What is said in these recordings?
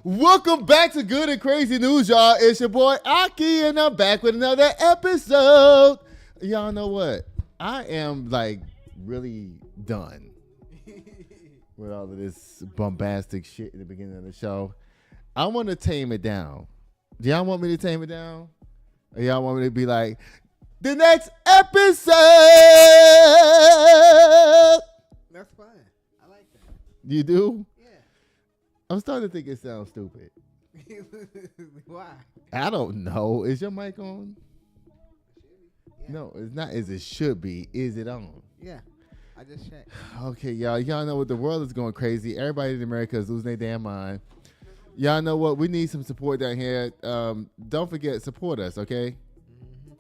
Welcome back to Good and Crazy News, y'all. It's your boy Aki, and I'm back with another episode. Y'all know what? I am like really done with all of this bombastic shit at the beginning of the show. I want to tame it down. Do y'all want me to tame it down? Or y'all want me to be like, the next episode? That's fine. I like that. You do? Yeah. I'm starting to think it sounds stupid. Why? I don't know. Is your mic on? Yeah. No, it's not as it should be. Is it on? Yeah. I just checked. Okay, y'all. Y'all know what the world is going crazy. Everybody in America is losing their damn mind. Y'all know what? We need some support down here. Don't forget, support us, okay? Mm-hmm.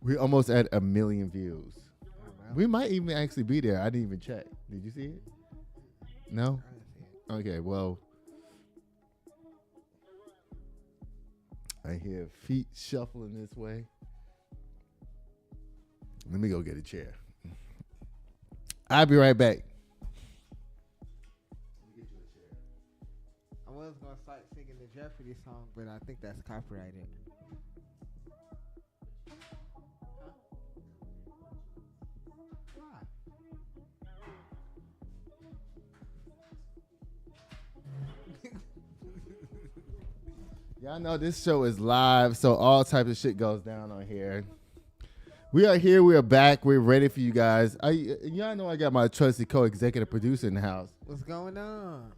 We're almost at 1 million views. Oh, wow. We might even actually be there. I didn't even check. Did you see it? No? I didn't see it. Okay, well. I hear feet shuffling this way. Let me go get a chair. I'll be right back. I was going to start singing the Jeopardy song, but I think that's copyrighted. Huh? Why? Y'all know this show is live, so all types of shit goes down on here. We are here. We are back. We're ready for you guys. Y'all know I got my trusty co-executive producer in the house. What's going on?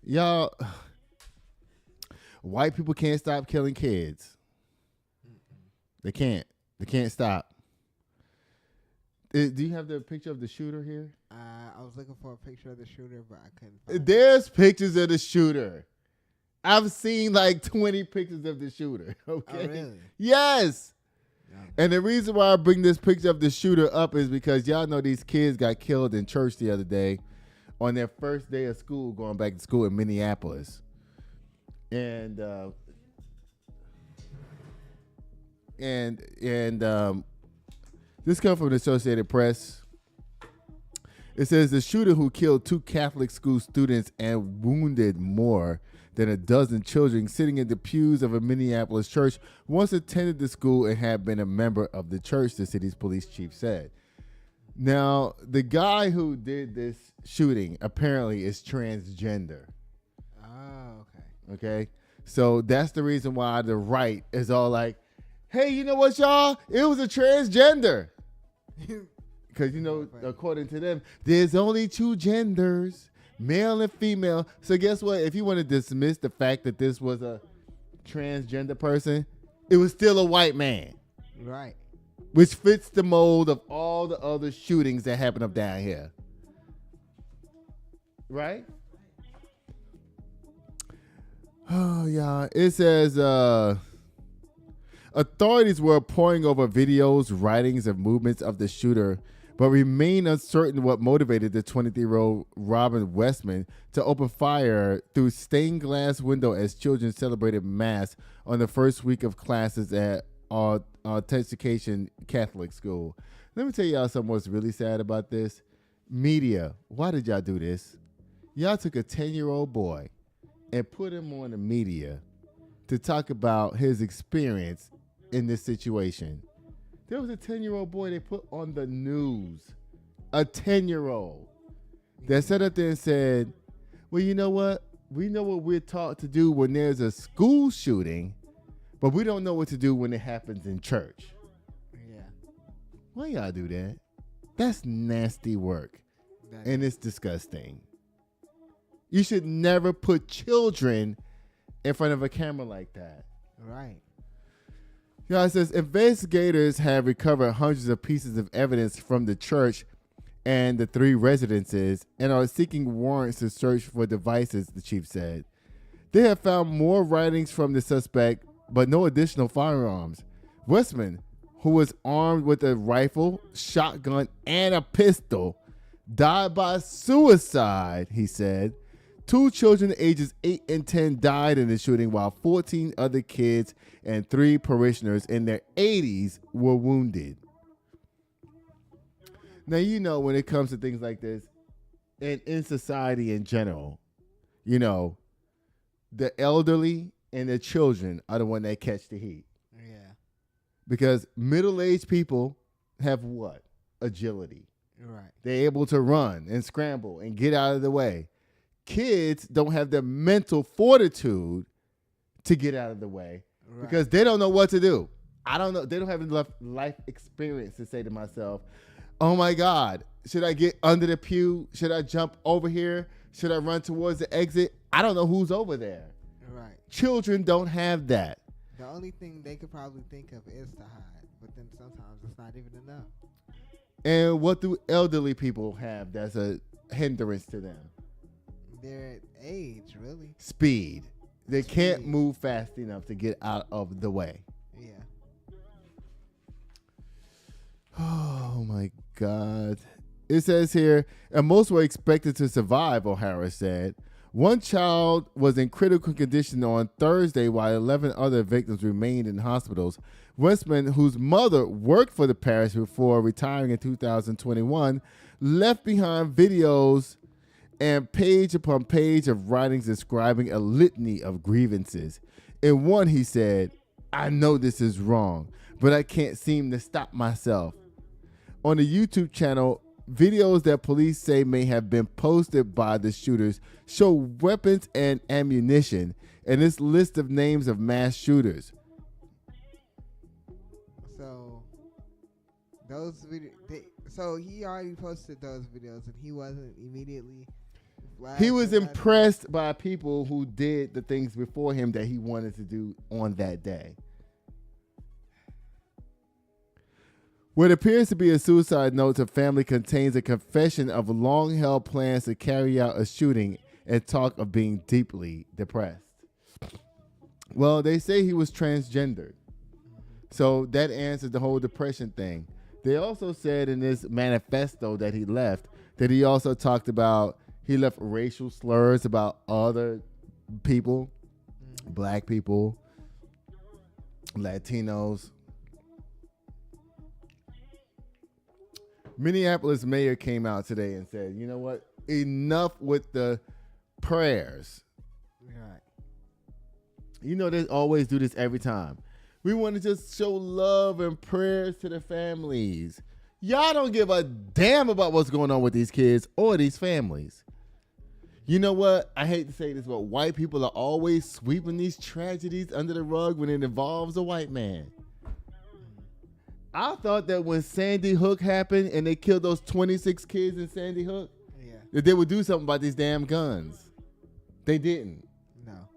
Y'all, white people can't stop killing kids. They can't. They can't stop. Do you have the picture of the shooter here? I was looking for a picture of the shooter, but I couldn't find it. There's pictures of the shooter. I've seen like 20 pictures of the shooter. Okay. Oh, really? Yes. No. And the reason why I bring this picture of the shooter up is because y'all know these kids got killed in church the other day on their first day of school, going back to school in Minneapolis. And this comes from the Associated Press. It says the shooter who killed 2 Catholic school students and wounded more than a dozen children sitting in the pews of a Minneapolis church once attended the school and had been a member of the church, the city's police chief said. Now, the guy who did this shooting apparently is transgender. Oh, okay. Okay? So that's the reason why the right is all like, hey, you know what, y'all? It was a transgender. Because, you know, according to them, there's only 2 genders, male and female. So guess what? If you want to dismiss the fact that this was a transgender person, it was still a white man. Right. Which fits the mold of all the other shootings that happen up down here. Right? Oh, yeah. It says authorities were poring over videos, writings, and movements of the shooter, but remain uncertain what motivated the 23-year-old Robin Westman to open fire through stained glass window as children celebrated Mass on the first week of classes at Authentication Catholic School. Let me tell y'all something what's really sad about this. Media, why did y'all do this? Y'all took a 10-year-old boy and put him on the media to talk about his experience in this situation. There was a 10-year-old boy they put on the news. A 10-year-old that sat up there and said, well, you know what? We know what we're taught to do when there's a school shooting, but we don't know what to do when it happens in church. Yeah. Why y'all do that? That's nasty work. And it's disgusting. You should never put children in front of a camera like that. Right. Yeah, it says investigators have recovered hundreds of pieces of evidence from the church and the 3 residences and are seeking warrants to search for devices, the chief said. They have found more writings from the suspect, but no additional firearms. Westman, who was armed with a rifle, shotgun, and a pistol, died by suicide, he said. 2 children ages 8 and 10 died in the shooting, while 14 other kids and 3 parishioners in their 80s were wounded. Now, you know, when it comes to things like this, and in society in general, you know, the elderly and the children are the one that catch the heat. Yeah. Because middle-aged people have what? Agility. Right. They're able to run and scramble and get out of the way. Kids don't have the mental fortitude to get out of the way because they don't know what to do. I don't know. They don't have enough life experience to say to myself, oh my God, should I get under the pew? Should I jump over here? Should I run towards the exit? I don't know who's over there. Right. Children don't have that. The only thing they could probably think of is to hide, but then sometimes it's not even enough. And what do elderly people have that's a hindrance to them? Their age, really. Speed. They can't move fast enough to get out of the way. Yeah. Oh, my God. It says here, and most were expected to survive, O'Hara said. One child was in critical condition on Thursday while 11 other victims remained in hospitals. Westman, whose mother worked for the parish before retiring in 2021, left behind videos and page upon page of writings describing a litany of grievances. In one, he said, I know this is wrong, but I can't seem to stop myself. On the YouTube channel, videos that police say may have been posted by the shooters show weapons and ammunition and this list of names of mass shooters. So those videos, so he already posted those videos and he wasn't immediately flagged. He was impressed by people who did the things before him that he wanted to do on that day. What appears to be a suicide note to family contains a confession of long-held plans to carry out a shooting and talk of being deeply depressed. Well, they say he was transgendered. So that answers the whole depression thing. They also said in this manifesto that he left that he also talked about, he left racial slurs about other people, black people, Latinos. Minneapolis mayor came out today and said, you know what? Enough with the prayers. Right. You know, they always do this every time. We want to just show love and prayers to the families. Y'all don't give a damn about what's going on with these kids or these families. You know what? I hate to say this, but white people are always sweeping these tragedies under the rug when it involves a white man. I thought that when Sandy Hook happened and they killed those 26 kids in Sandy Hook, that they would do something about these damn guns. They didn't. No.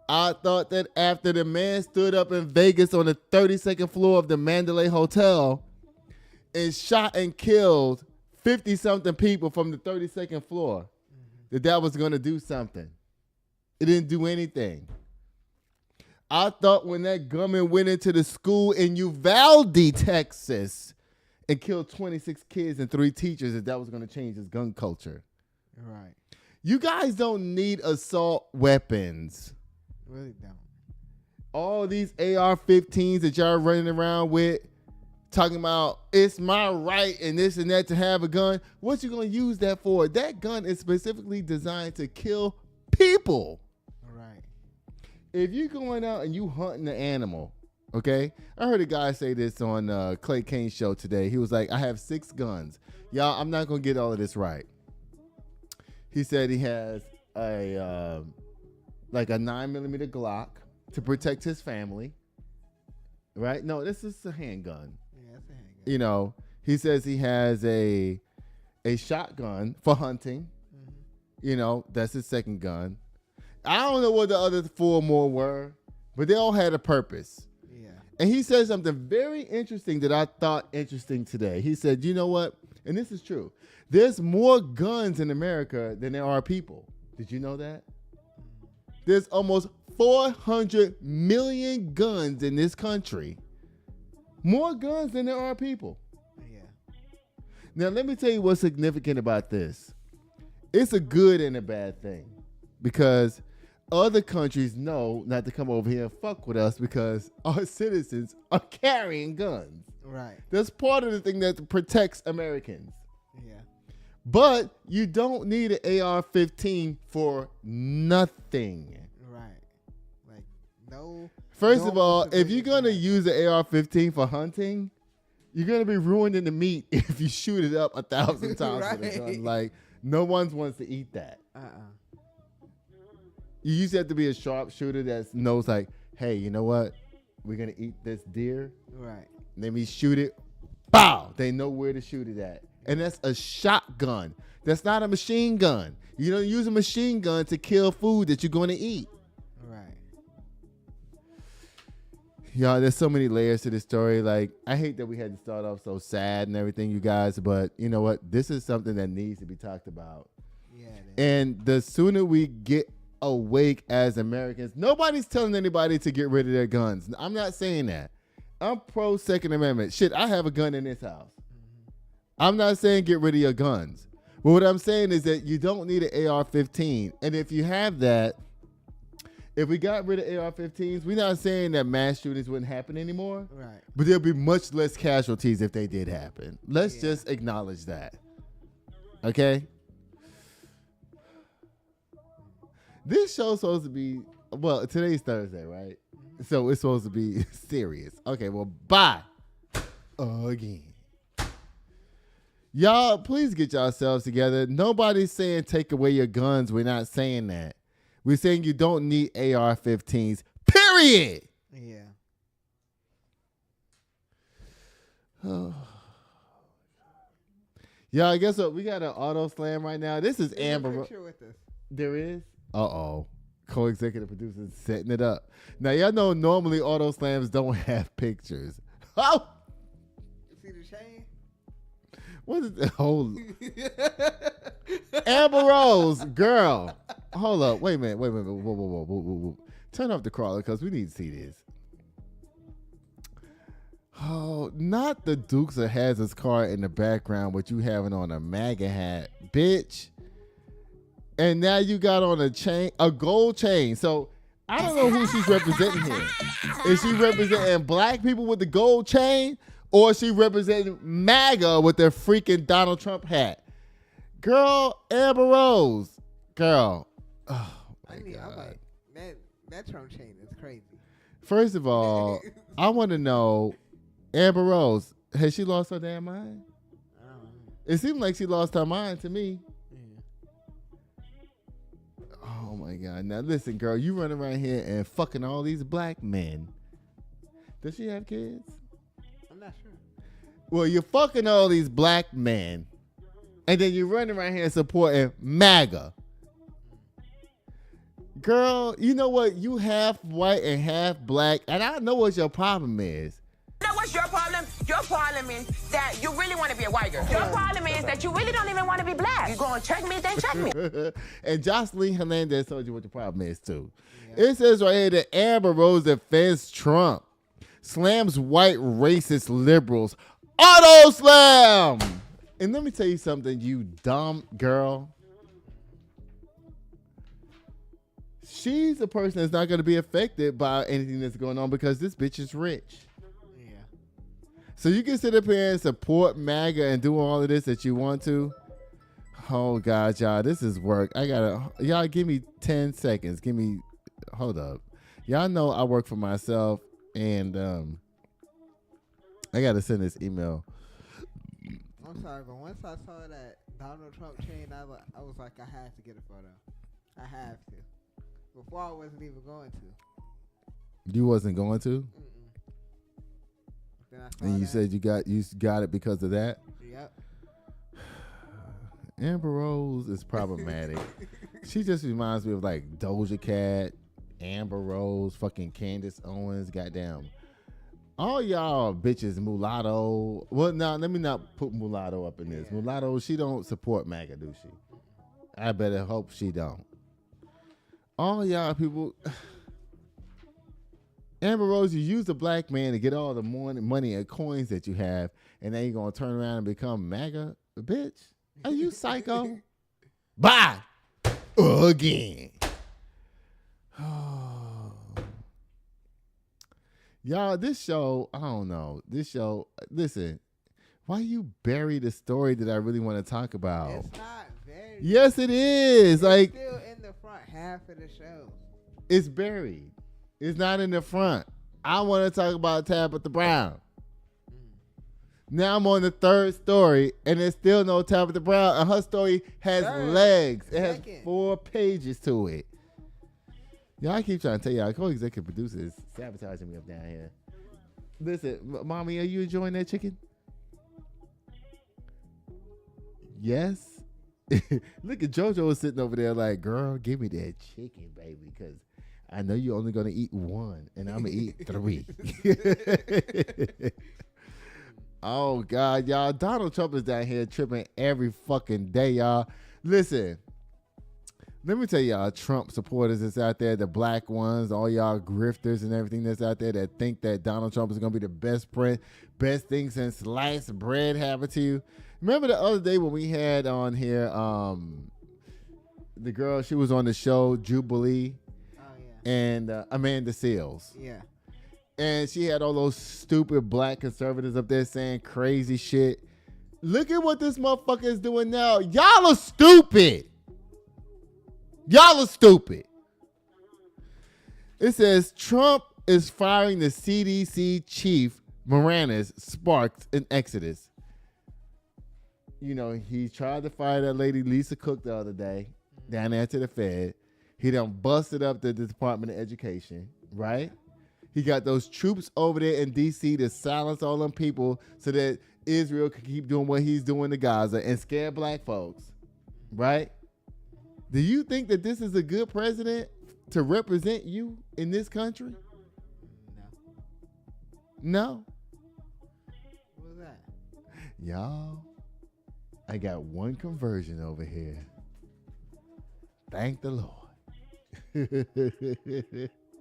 I thought that after the man stood up in Vegas on the 32nd floor of the Mandalay Hotel and shot and killed 50-something people from the 32nd floor, that was going to do something. It didn't do anything. I thought when that gunman went into the school in Uvalde, Texas, and killed 26 kids and 3 teachers, that was going to change his gun culture. Right. You guys don't need assault weapons. Really don't. All these AR-15s that y'all running around with, talking about it's my right and this and that to have a gun. What you going to use that for? That gun is specifically designed to kill people. Right. If you're going out and you hunting an animal, okay? I heard a guy say this on Clay Kane's show today. He was like, I have 6 guns. Y'all, I'm not going to get all of this right. He said he has a 9mm Glock to protect his family. Right? No, this is a handgun. Yeah, it's a handgun. You know, he says he has a shotgun for hunting. Mm-hmm. You know, that's his second gun. I don't know what the other 4 more were, but they all had a purpose. Yeah. And he said something very interesting that I thought interesting today. He said, you know what? And this is true. There's more guns in America than there are people. Did you know that? There's almost 400 million guns in this country. More guns than there are people. Yeah. Now, let me tell you what's significant about this. It's a good and a bad thing because other countries know not to come over here and fuck with us because our citizens are carrying guns. Right. That's part of the thing that protects Americans. Yeah. But you don't need an AR-15 for nothing. First of all, if you're gonna use an AR-15 for hunting, you're gonna be ruining the meat if you shoot it up 1,000 times Right. with a gun. Like, no one wants to eat that. You used to have to be a sharpshooter that knows, like, hey, you know what? We're gonna eat this deer. Right. And then we shoot it. Bow! They know where to shoot it at. And that's a shotgun. That's not a machine gun. You don't use a machine gun to kill food that you're going to eat. Right. Y'all, there's so many layers to this story. Like, I hate that we had to start off so sad and everything, you guys. But you know what? This is something that needs to be talked about. Yeah. And the sooner we get awake as Americans, nobody's telling anybody to get rid of their guns. I'm not saying that. I'm pro Second Amendment. Shit, I have a gun in this house. I'm not saying get rid of your guns. But what I'm saying is that you don't need an AR-15. And if you have that, if we got rid of AR-15s, we're not saying that mass shootings wouldn't happen anymore. Right. But there'll be much less casualties if they did happen. Let's just acknowledge that. Okay? This show's supposed to be, well, today's Thursday, right? So it's supposed to be serious. Okay, well, bye. Again. Y'all, please get yourselves together. Nobody's saying take away your guns. We're not saying that. We're saying you don't need AR-15s, period. Yeah. Y'all, guess what? We got an auto slam right now. This is Amber. Picture with us. There is? Uh-oh. Co-executive producers setting it up. Now, y'all know normally auto slams don't have pictures. Oh! See the chain? What is the whole Amber Rose, girl? Hold up. Wait a minute. Whoa. Turn off the crawler because we need to see this. Oh, not the Dukes of Hazzard's car in the background with you having on a MAGA hat, bitch. And now you got on a gold chain. So I don't know who she's representing here. Is she representing black people with the gold chain, or is she representing MAGA with their freaking Donald Trump hat? Girl, Amber Rose. Girl. Oh, my God. I'm like, that Trump chain is crazy. First of all, I want to know, Amber Rose, has she lost her damn mind? I don't know. It seemed like she lost her mind to me. Oh my God. Now listen, girl, you running around here and fucking all these black men. Does she have kids? I'm not sure. Well, you're fucking all these black men, and then you're running around here supporting MAGA. Girl, you know what? You half white and half black, and I know what your problem is. You know what's your problem? Your problem is that you really want to be a white girl. Your problem is that you really don't even want to be black. You go and check me, then check me. And Jocelyn Hernandez told you what the problem is, too. Yeah. It says right here that Amber Rose defends Trump, slams white racist liberals. Auto slam! And let me tell you something, you dumb girl. She's a person that's not going to be affected by anything that's going on because this bitch is rich. So you can sit up here and support MAGA and do all of this that you want to. Oh, God, y'all, this is work. Y'all give me 10 seconds. Hold up. Y'all know I work for myself, and I got to send this email. I'm sorry, but once I saw that Donald Trump chain, I was like, I have to get a photo. I have to. Before I wasn't even going to. You wasn't going to? And you said you got it because of that? Yep. Amber Rose is problematic. She just reminds me of like Doja Cat, Amber Rose, fucking Candace Owens, goddamn. All y'all bitches mulatto. Well, now let me not put mulatto up in this. Yeah. Mulatto, she don't support MAGA, do she? I better hope she don't. All y'all people. Amber Rose, you use a black man to get all the money and coins that you have, and then you're going to turn around and become MAGA? Bitch, are you psycho? Bye! Again. Y'all, this show, I don't know. This show, listen, why you bury the story that I really want to talk about? It's not buried. Yes, it is. It's like still in the front half of the show. It's buried. It's not in the front. I want to talk about Tabitha Brown. Now I'm on the third story, and there's still no Tabitha Brown, and her story has legs. It has 4 pages to it. Y'all, I keep trying to tell y'all, co-executive producer is sabotaging me up down here. Listen, mommy, are you enjoying that chicken? Yes. Look at JoJo sitting over there like, girl, give me that chicken, baby, because I know you're only going to eat 1, and I'm going to eat 3. Oh, God, y'all. Donald Trump is down here tripping every fucking day, y'all. Listen, let me tell y'all, Trump supporters that's out there, the black ones, all y'all grifters and everything that's out there that think that Donald Trump is going to be the best thing since sliced bread happened to you. Remember the other day when we had on here the girl, she was on the show, Jubilee, and Amanda Seales. Yeah. And she had all those stupid black conservatives up there saying crazy shit. Look at what this motherfucker is doing now. Y'all are stupid. Y'all are stupid. It says Trump is firing the CDC chief, Monarez, sparks an exodus. You know, he tried to fire that lady Lisa Cook the other day down there to the Fed. He done busted up the Department of Education, right? He got those troops over there in D.C. to silence all them people so that Israel could keep doing what he's doing to Gaza and scare black folks, right? Do you think that this is a good president to represent you in this country? No. What was that? Y'all, I got one conversion over here. Thank the Lord.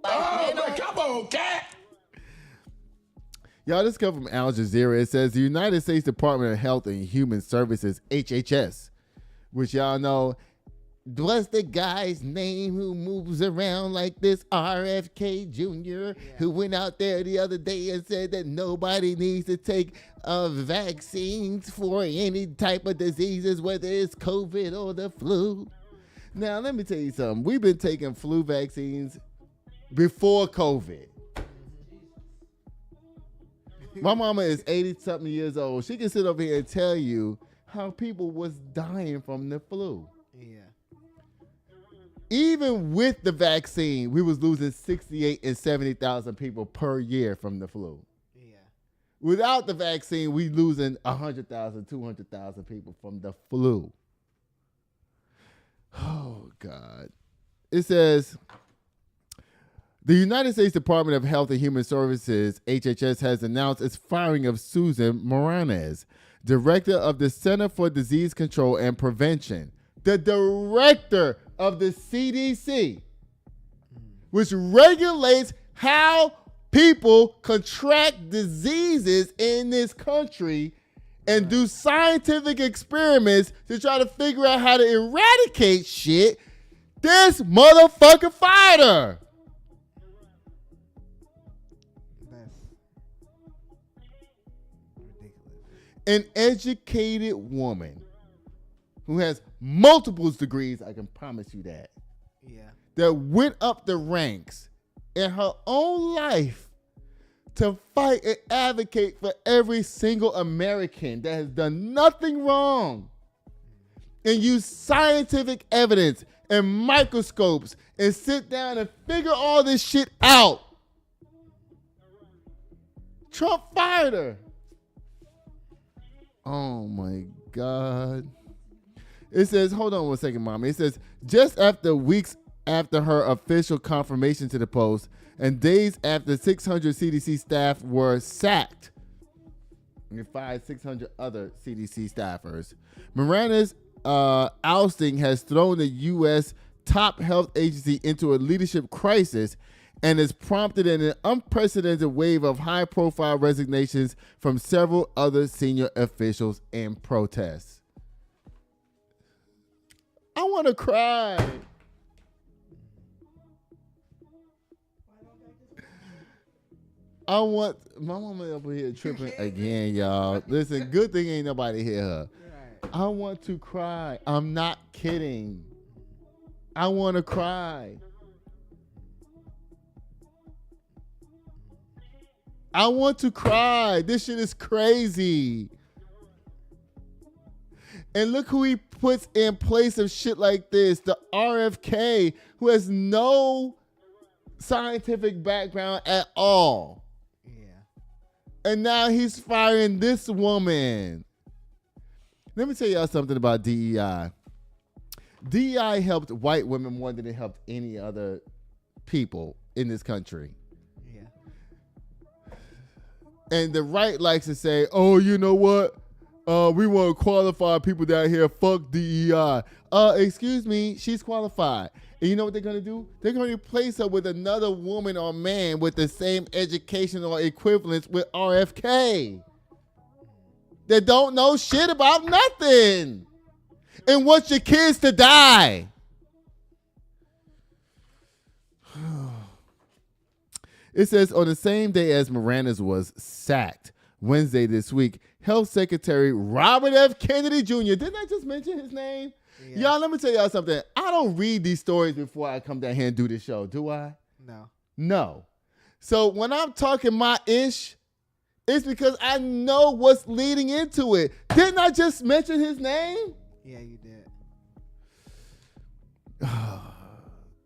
Oh, come on, cat. Y'all, this comes from Al Jazeera. It says the United States Department of Health and Human Services, HHS, which y'all know, what's the guy's name who moves around like this? RFK Jr., who went out there the other day and said that nobody needs to take vaccines for any type of diseases, whether it's COVID or the flu. Now, let me tell you something. We've been taking flu vaccines before COVID. My mama is 80-something years old. She can sit over here and tell you how people was dying from the flu. Yeah. Even with the vaccine, we was losing 68 and 70,000 people per year from the flu. Yeah. Without the vaccine, we losing 100,000, 200,000 people from the flu. Oh, God. It says, the United States Department of Health and Human Services, HHS, has announced its firing of Susan Monarez, director of the Center for Disease Control and Prevention, the director of the CDC, which regulates how people contract diseases in this country and do scientific experiments to try to figure out how to eradicate shit. This motherfucker fired her. That's ridiculous. An educated woman who has multiple degrees, I can promise you that, that went up the ranks in her own life to fight and advocate for every single American that has done nothing wrong and use scientific evidence and microscopes and sit down and figure all this shit out. Trump fired her. Oh my God. It says, hold on one second, Mommy. It says, just after weeks after her official confirmation to the post and days after 600 CDC staff were sacked and fired 600 other CDC staffers, Monarez's ousting has thrown the U.S. top health agency into a leadership crisis and has prompted an unprecedented wave of high-profile resignations from several other senior officials and protests. I want to cry. My mama up here tripping again, y'all. Listen, good thing ain't nobody hear her. Right. I want to cry. I'm not kidding. I want to cry. I want to cry. This shit is crazy. And look who he puts in place of shit like this. The RFK, who has no scientific background at all. Yeah. And now he's firing this woman. Let me tell y'all something about DEI. DEI helped white women more than it helped any other people in this country. Yeah. And the right likes to say, oh, you know what? We want to qualify people down here. Fuck DEI. Excuse me, she's qualified. And you know what they're going to do? They're going to replace her with another woman or man with the same education or equivalence with RFK. That don't know shit about nothing. And want your kids to die. It says on the same day as Monarez was sacked, Wednesday this week, Health Secretary Robert F. Kennedy Jr. Didn't I just mention his name? Yeah. Y'all, let me tell y'all something. I don't read these stories before I come down here and do this show, do I? No. No. So when I'm talking my ish, it's because I know what's leading into it. Didn't I just mention his name? Yeah, you did.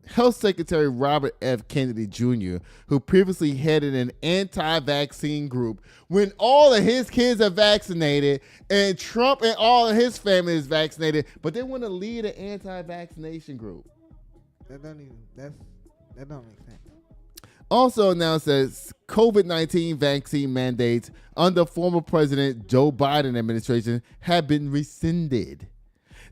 Health Secretary Robert F. Kennedy Jr., who previously headed an anti-vaccine group when all of his kids are vaccinated and Trump and all of his family is vaccinated, but they want to lead an anti-vaccination group. That don't make sense. Also announced that COVID-19 vaccine mandates under former President Joe Biden administration have been rescinded.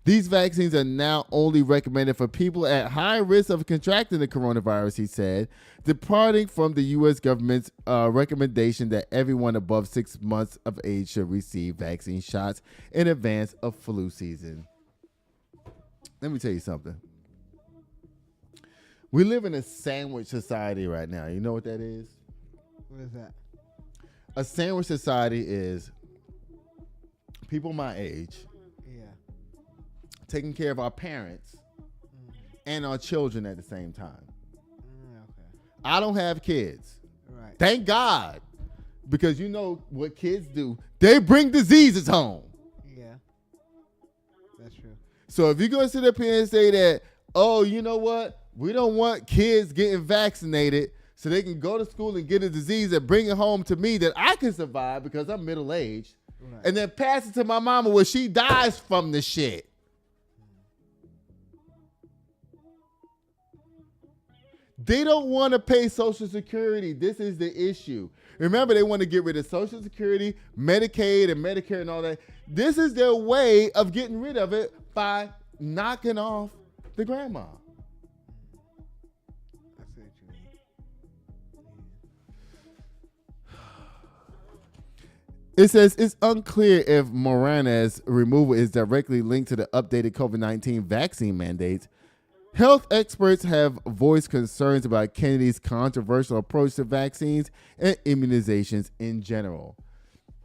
These vaccines are now only recommended for people at high risk of contracting the coronavirus, he said, departing from the U.S. government's recommendation that everyone above 6 months of age should receive vaccine shots in advance of flu season. Let me tell you something. We live in a sandwich society right now. You know what that is? What is that? A sandwich society is people my age taking care of our parents and our children at the same time. Okay. I don't have kids. Right. Thank God. Because you know what kids do. They bring diseases home. Yeah. That's true. So if you're going to sit up here and say that, oh, you know what? We don't want kids getting vaccinated so they can go to school and get a disease and bring it home to me that I can survive because I'm middle-aged. Right. And then pass it to my mama where she dies from the shit. They don't want to pay Social Security. This is the issue. Remember, they want to get rid of Social Security, Medicaid, and Medicare and all that. This is their way of getting rid of it by knocking off the grandma. I see what you mean. It says it's unclear if Monarez's removal is directly linked to the updated COVID-19 vaccine mandates. Health experts have voiced concerns about Kennedy's controversial approach to vaccines and immunizations in general.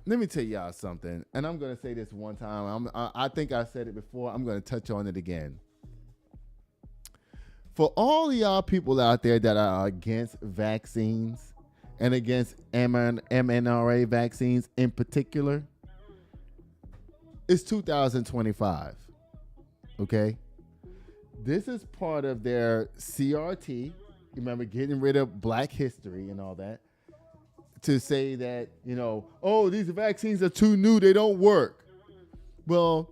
Let me tell y'all something, and I'm going to say this one time. I think I said it before. I'm going to touch on it again. For all of y'all people out there that are against vaccines and against mRNA vaccines in particular, it's 2025, okay? This is part of their CRT. Remember, getting rid of Black history and all that. To say that, you know, oh, these vaccines are too new, they don't work. Well,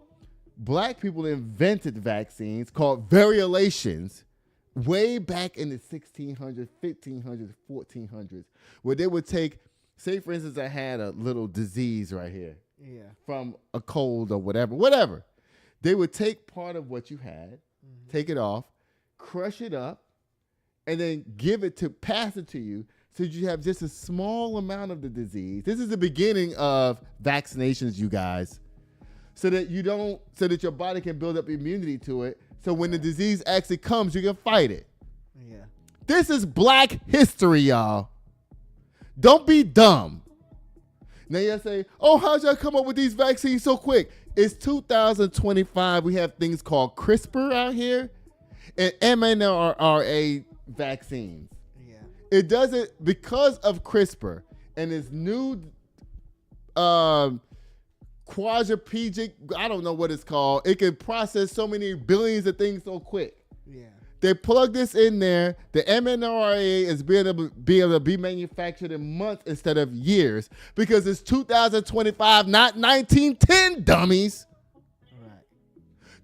Black people invented vaccines called variolations way back in the 1600s, 1500s, 1400s, where they would take, say, for instance, I had a little disease right here. Yeah. From a cold or whatever. They would take part of what you had, take it off, crush it up, and then pass it to you so you have just a small amount of the disease. This is the beginning of vaccinations, you guys, so that your body can build up immunity to it. So when the disease actually comes, you can fight it. Yeah. This is Black history, y'all. Don't be dumb. Now you say, oh, how'd y'all come up with these vaccines so quick? It's 2025. We have things called CRISPR out here and mRNA vaccines. Yeah. It doesn't, because of CRISPR, and this new quadriplegic, I don't know what it's called. It can process so many billions of things so quick. Yeah. They plug this in there. The mRNA is being able to be manufactured in months instead of years because it's 2025, not 1910, dummies. Right.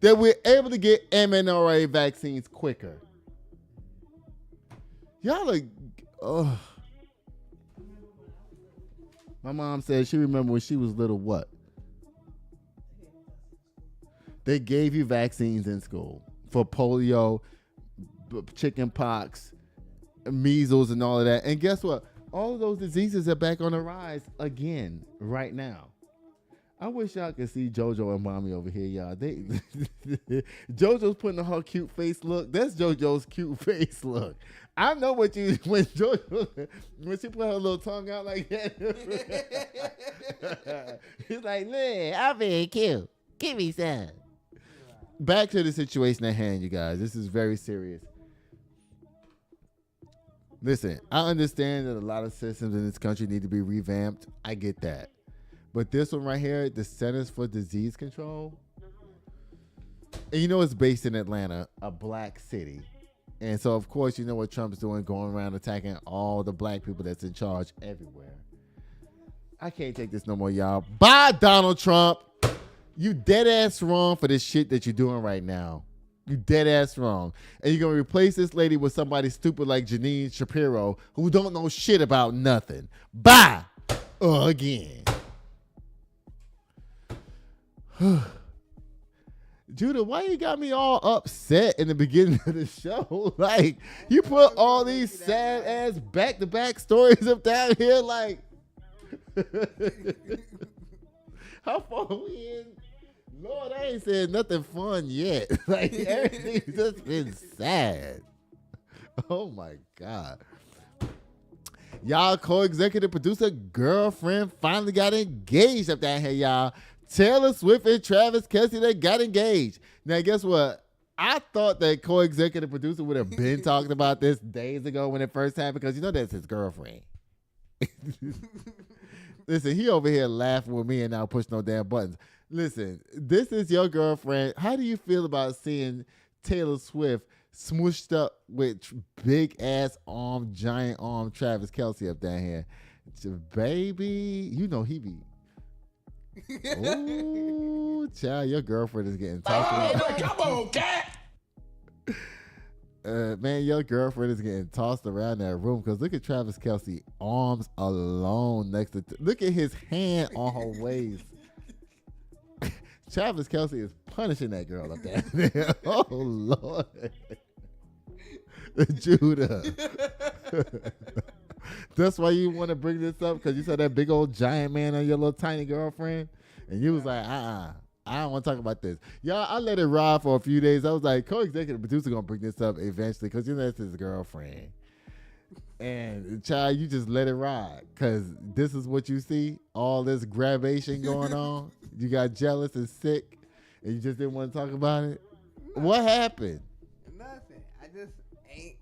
That we're able to get mRNA vaccines quicker. Y'all are, oh. My mom said she remember when she was little what? They gave you vaccines in school for polio, chicken pox, measles, and all of that. And guess what? All of those diseases are back on the rise again right now. I wish y'all could see JoJo and Mommy over here, y'all. JoJo's putting on her cute face look. That's JoJo's cute face look. I know what when JoJo, when she put her little tongue out like that. He's like, look, I'm very cute. Give me some. Back to the situation at hand, you guys. This is very serious. Listen, I understand that a lot of systems in this country need to be revamped. I get that. But this one right here, the Centers for Disease Control, and you know it's based in Atlanta, a black city. And so, of course, you know what Trump's doing, going around attacking all the black people that's in charge everywhere. I can't take this no more, y'all. Bye, Donald Trump. You dead ass wrong for this shit that you're doing right now. You dead ass wrong. And you're going to replace this lady with somebody stupid like Janine Shapiro who don't know shit about nothing. Bye. Again. Judah, why you got me all upset in the beginning of the show? Like, you put all these sad ass back-to-back stories up down here like... How far are we in? Lord, I ain't said nothing fun yet. Like, everything's just been sad. Oh, my God. Y'all, co-executive producer girlfriend finally got engaged up down here, y'all. Taylor Swift and Travis Kelce, they got engaged. Now, guess what? I thought that co-executive producer would have been talking about this days ago when it first happened because, you know, that's his girlfriend. Listen, he over here laughing with me and now push no damn buttons. Listen, this is your girlfriend. How do you feel about seeing Taylor Swift smooshed up with big ass arm, giant arm Travis Kelce up down here? Baby, you know he be. Ooh, child, your girlfriend is getting tossed around. Come on, cat. Man, your girlfriend is getting tossed around that room because look at Travis Kelce arms alone next to. Look at his hand on her waist. Travis Kelce is punishing that girl up there. Oh Lord, Judah. That's why you want to bring this up because you saw that big old giant man on your little tiny girlfriend, and you was like, I don't want to talk about this. Y'all, I let it ride for a few days. I was like, co-executive producer gonna bring this up eventually because you know that's his girlfriend. And child, you just let it ride because this is what you see. All this gravitation going on. You got jealous and sick, and you just didn't want to talk about it. What happened? Nothing. I just ain't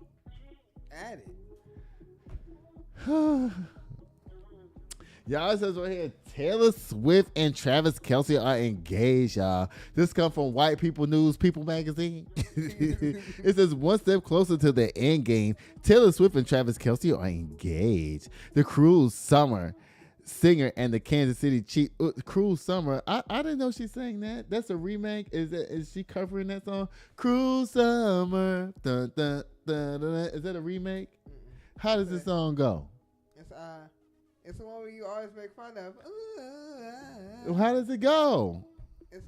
at it. Y'all, it says right here, Taylor Swift and Travis Kelce are engaged, y'all. This comes from White People News, People Magazine. It says, one step closer to the end game, Taylor Swift and Travis Kelce are engaged. The Cruel Summer singer and the Kansas City Chief. Cruel Summer. I didn't know she sang that. That's a remake. Is she covering that song? Cruel Summer. Dun, dun, dun, dun, dun. Is that a remake? How does this song go? It's the one where you always make fun of. How does it go? It's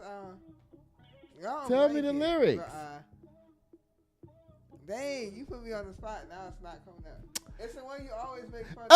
Tell me the lyrics. Dang, you put me on the spot. Now it's not coming up. It's the one you always make fun of.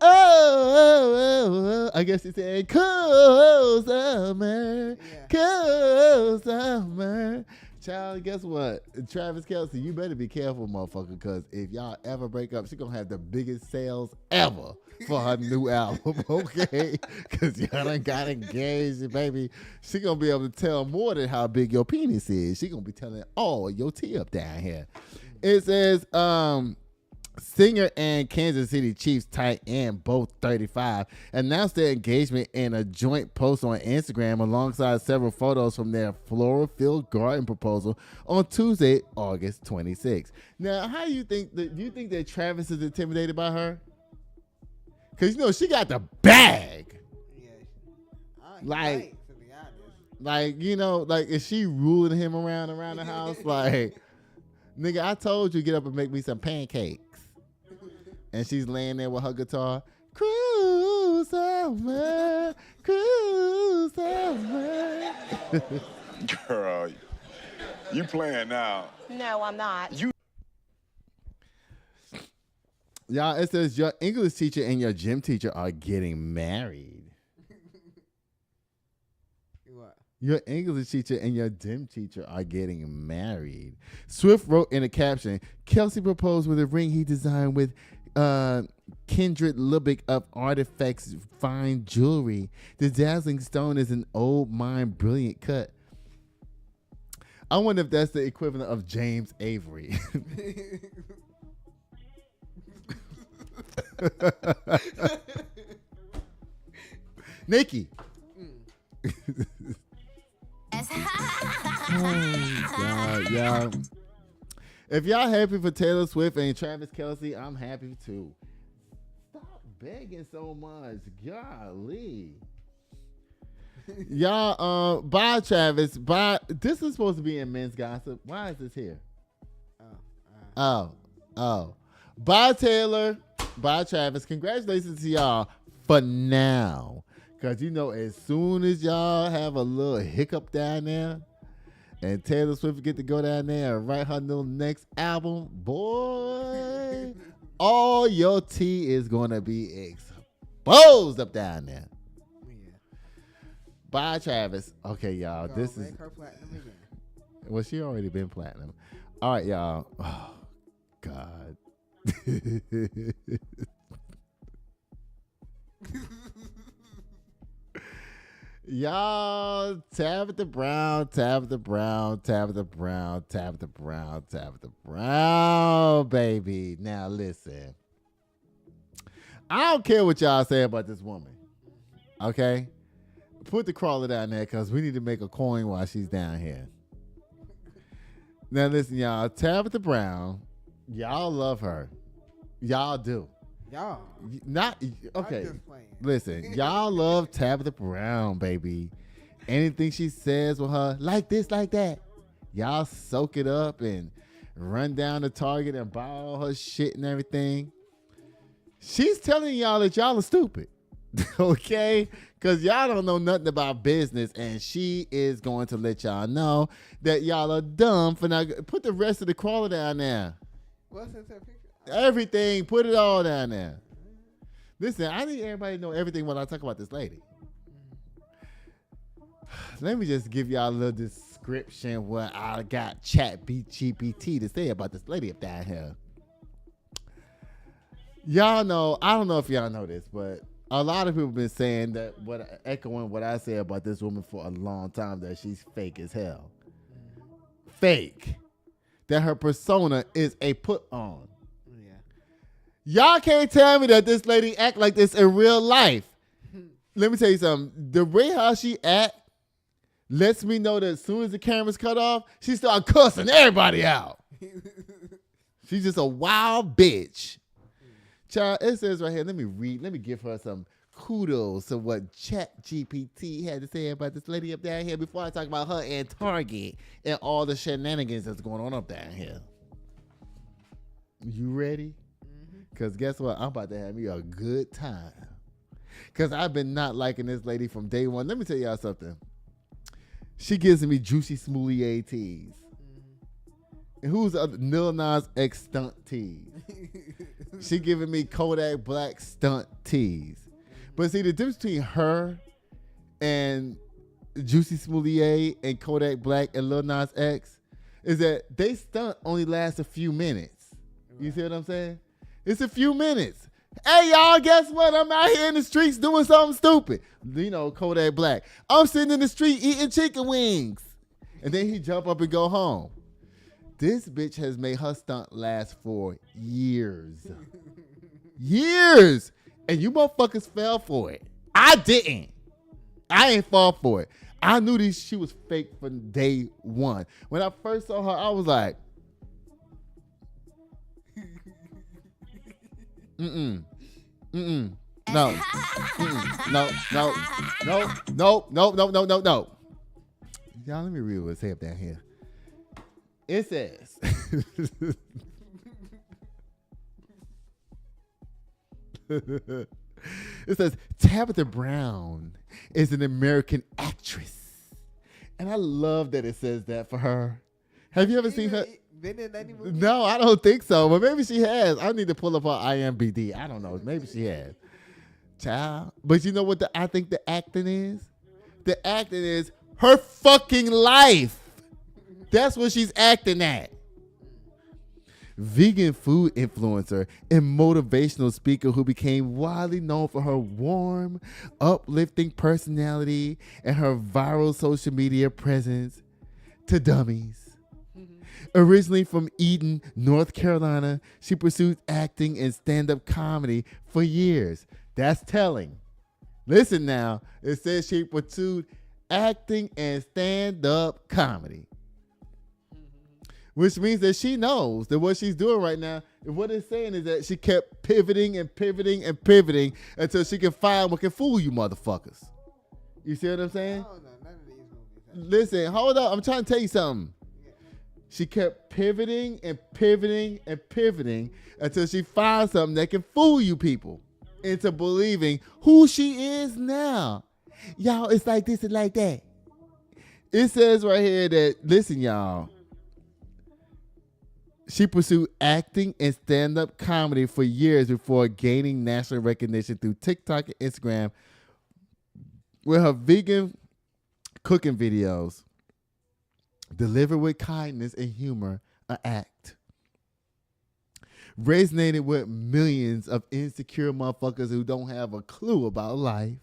Oh. I guess he said, cool summer, Yeah. cool summer. Child, guess what? Travis Kelce, you better be careful, motherfucker, because if y'all ever break up, she's going to have the biggest sales ever for her new album, okay? Because y'all done got engaged, baby. She going to be able to tell more than how big your penis is. She going to be telling all your tea up down here. It says, Singer and Kansas City Chiefs tight end, both 35, announced their engagement in a joint post on Instagram alongside several photos from their floral-filled garden proposal on Tuesday, August 26th. Now, how do you think that Travis is intimidated by her? Because, she got the bag. Yeah. Like, to be honest. Like, is she ruling him around the house? Like, nigga, I told you get up and make me some pancakes. And she's laying there with her guitar. Cruise somewhere, cruise somewhere. Girl, you playing now. No, I'm not. Y'all, it says your English teacher and your gym teacher are getting married. What? Your English teacher and your gym teacher are getting married. Swift wrote in a caption, Kelce proposed with a ring he designed with Kindred Lubbock of Artifacts Fine Jewelry. The dazzling stone is an old mine brilliant cut. I wonder if that's the equivalent of James Avery. Nikki. Oh, God, y'all. If y'all happy for Taylor Swift and Travis Kelce, I'm happy too. Stop begging so much. Golly. Y'all, bye Travis. Bye. This is supposed to be in Men's Gossip. Why is this here? Oh. Bye Taylor. Bye Travis. Congratulations to y'all for now. Because as soon as y'all have a little hiccup down there, and Taylor Swift get to go down there and write her little next album, boy, all your tea is going to be exposed up down there. Yeah. Bye, Travis. Okay, y'all. This is... Make her platinum again. Well, she already been platinum. All right, y'all. Oh, God. Y'all, Tabitha Brown, baby. Now listen, I don't care what y'all say about this woman. Okay, put the crawler down there because we need to make a coin while she's down here. Now listen, y'all, Tabitha Brown, y'all love her, y'all do. Y'all. Not okay. I'm just playing. Listen, y'all love Tabitha Brown, baby. Anything she says with her, like this, like that, y'all soak it up and run down to Target and buy all her shit and everything. She's telling y'all that y'all are stupid, okay? Because y'all don't know nothing about business, and she is going to let y'all know that y'all are dumb for not. Put the rest of the crawler down there. What's in her picture? Everything, put it all down there. Listen, I need everybody to know everything when I talk about this lady. Let me just give y'all a little description what I got ChatGPT to say about this lady up down here. Y'all know, I don't know if y'all know this, but a lot of people have been saying that, echoing what I said about this woman for a long time, that she's fake as hell. Fake. That her persona is a put on. Y'all can't tell me that this lady act like this in real life. Let me tell you something. The way how she act lets me know that as soon as the camera's cut off, she start cussing everybody out. She's just a wild bitch. Child, it says right here, let me give her some kudos to what ChatGPT had to say about this lady up down here before I talk about her and Target and all the shenanigans that's going on up down here. You ready? Because guess what? I'm about to have me a good time. Because I've been not liking this lady from day one. Let me tell y'all something. She gives me Juicy Smoulier teas. And who's the other? Lil Nas X stunt teas. She giving me Kodak Black stunt teas. But see, the difference between her and Juicy Smoulier and Kodak Black and Lil Nas X is that they stunt only lasts a few minutes. You see what I'm saying? It's a few minutes. Hey, y'all, guess what? I'm out here in the streets doing something stupid. Kodak Black. I'm sitting in the street eating chicken wings. And then he jump up and go home. This bitch has made her stunt last for years. Years. And you motherfuckers fell for it. I didn't. I ain't fall for it. I knew she was fake from day one. When I first saw her, I was like, no. No. Y'all, let me read what's up down here. It says, it says, Tabitha Brown is an American actress. And I love that it says that for her. Have you ever seen her? Been in any movie? No, I don't think so. But maybe she has. I need to pull up her IMDb. I don't know. Maybe she has. Child. But you know what I think the acting is? The acting is her fucking life. That's what she's acting at. Vegan food influencer and motivational speaker who became widely known for her warm, uplifting personality and her viral social media presence to dummies. Originally from Eden, North Carolina, she pursued acting and stand-up comedy for years. That's telling. Listen now, it says she pursued acting and stand-up comedy. Which means that she knows that what she's doing right now, and what it's saying is that she kept pivoting and pivoting and pivoting until she can find what can fool you motherfuckers. You see what I'm saying? I don't know. None of these movies. Listen, hold up. I'm trying to tell you something. She kept pivoting and pivoting and pivoting until she finds something that can fool you people into believing who she is now. Y'all, it's like this and like that. It says right here that, listen, y'all, she pursued acting and stand-up comedy for years before gaining national recognition through TikTok and Instagram with her vegan cooking videos. Delivered with kindness and humor, an act. Resonated with millions of insecure motherfuckers who don't have a clue about life.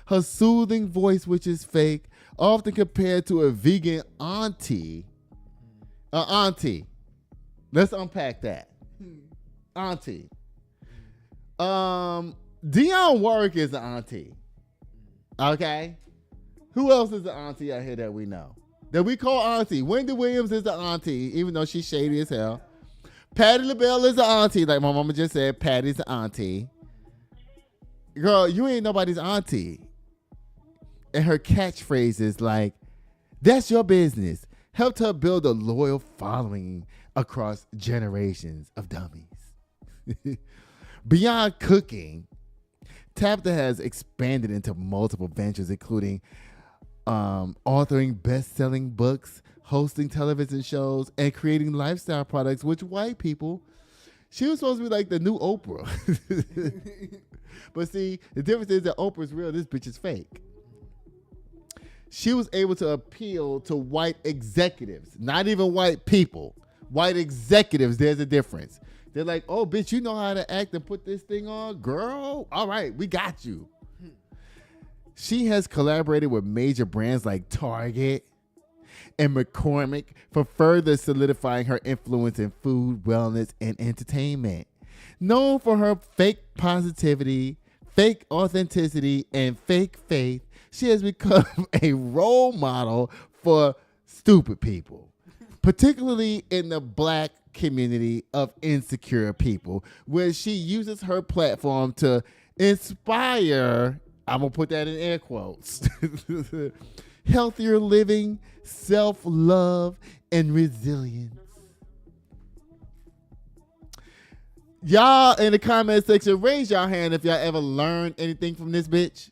Her soothing voice, which is fake, often compared to a vegan auntie. Auntie. Let's unpack that. Auntie. Dionne Warwick is an auntie. Okay? Who else is an auntie out here that we know? That we call auntie. Wendy Williams is the auntie, even though she's shady as hell. Patti LaBelle is the auntie, like my mama just said. Patty's the auntie. Girl, you ain't nobody's auntie. And her catchphrase is like, that's your business. Helped her build a loyal following across generations of dummies. Beyond cooking, Tabitha has expanded into multiple ventures, including authoring best-selling books, hosting television shows, and creating lifestyle products, which white people, she was supposed to be like the new Oprah. But see, the difference is that Oprah's real, this bitch is fake. She was able to appeal to white executives, not even white people. White executives, there's a difference. They're like, oh, bitch, you know how to act and put this thing on? Girl, all right, we got you. She has collaborated with major brands like Target and McCormick for further solidifying her influence in food, wellness, and entertainment. Known for her fake positivity, fake authenticity, and fake faith, she has become a role model for stupid people, particularly in the black community of insecure people, where she uses her platform to inspire, I'm going to put that in air quotes, healthier living, self-love, and resilience. Y'all in the comment section, raise y'all hand if y'all ever learned anything from this bitch.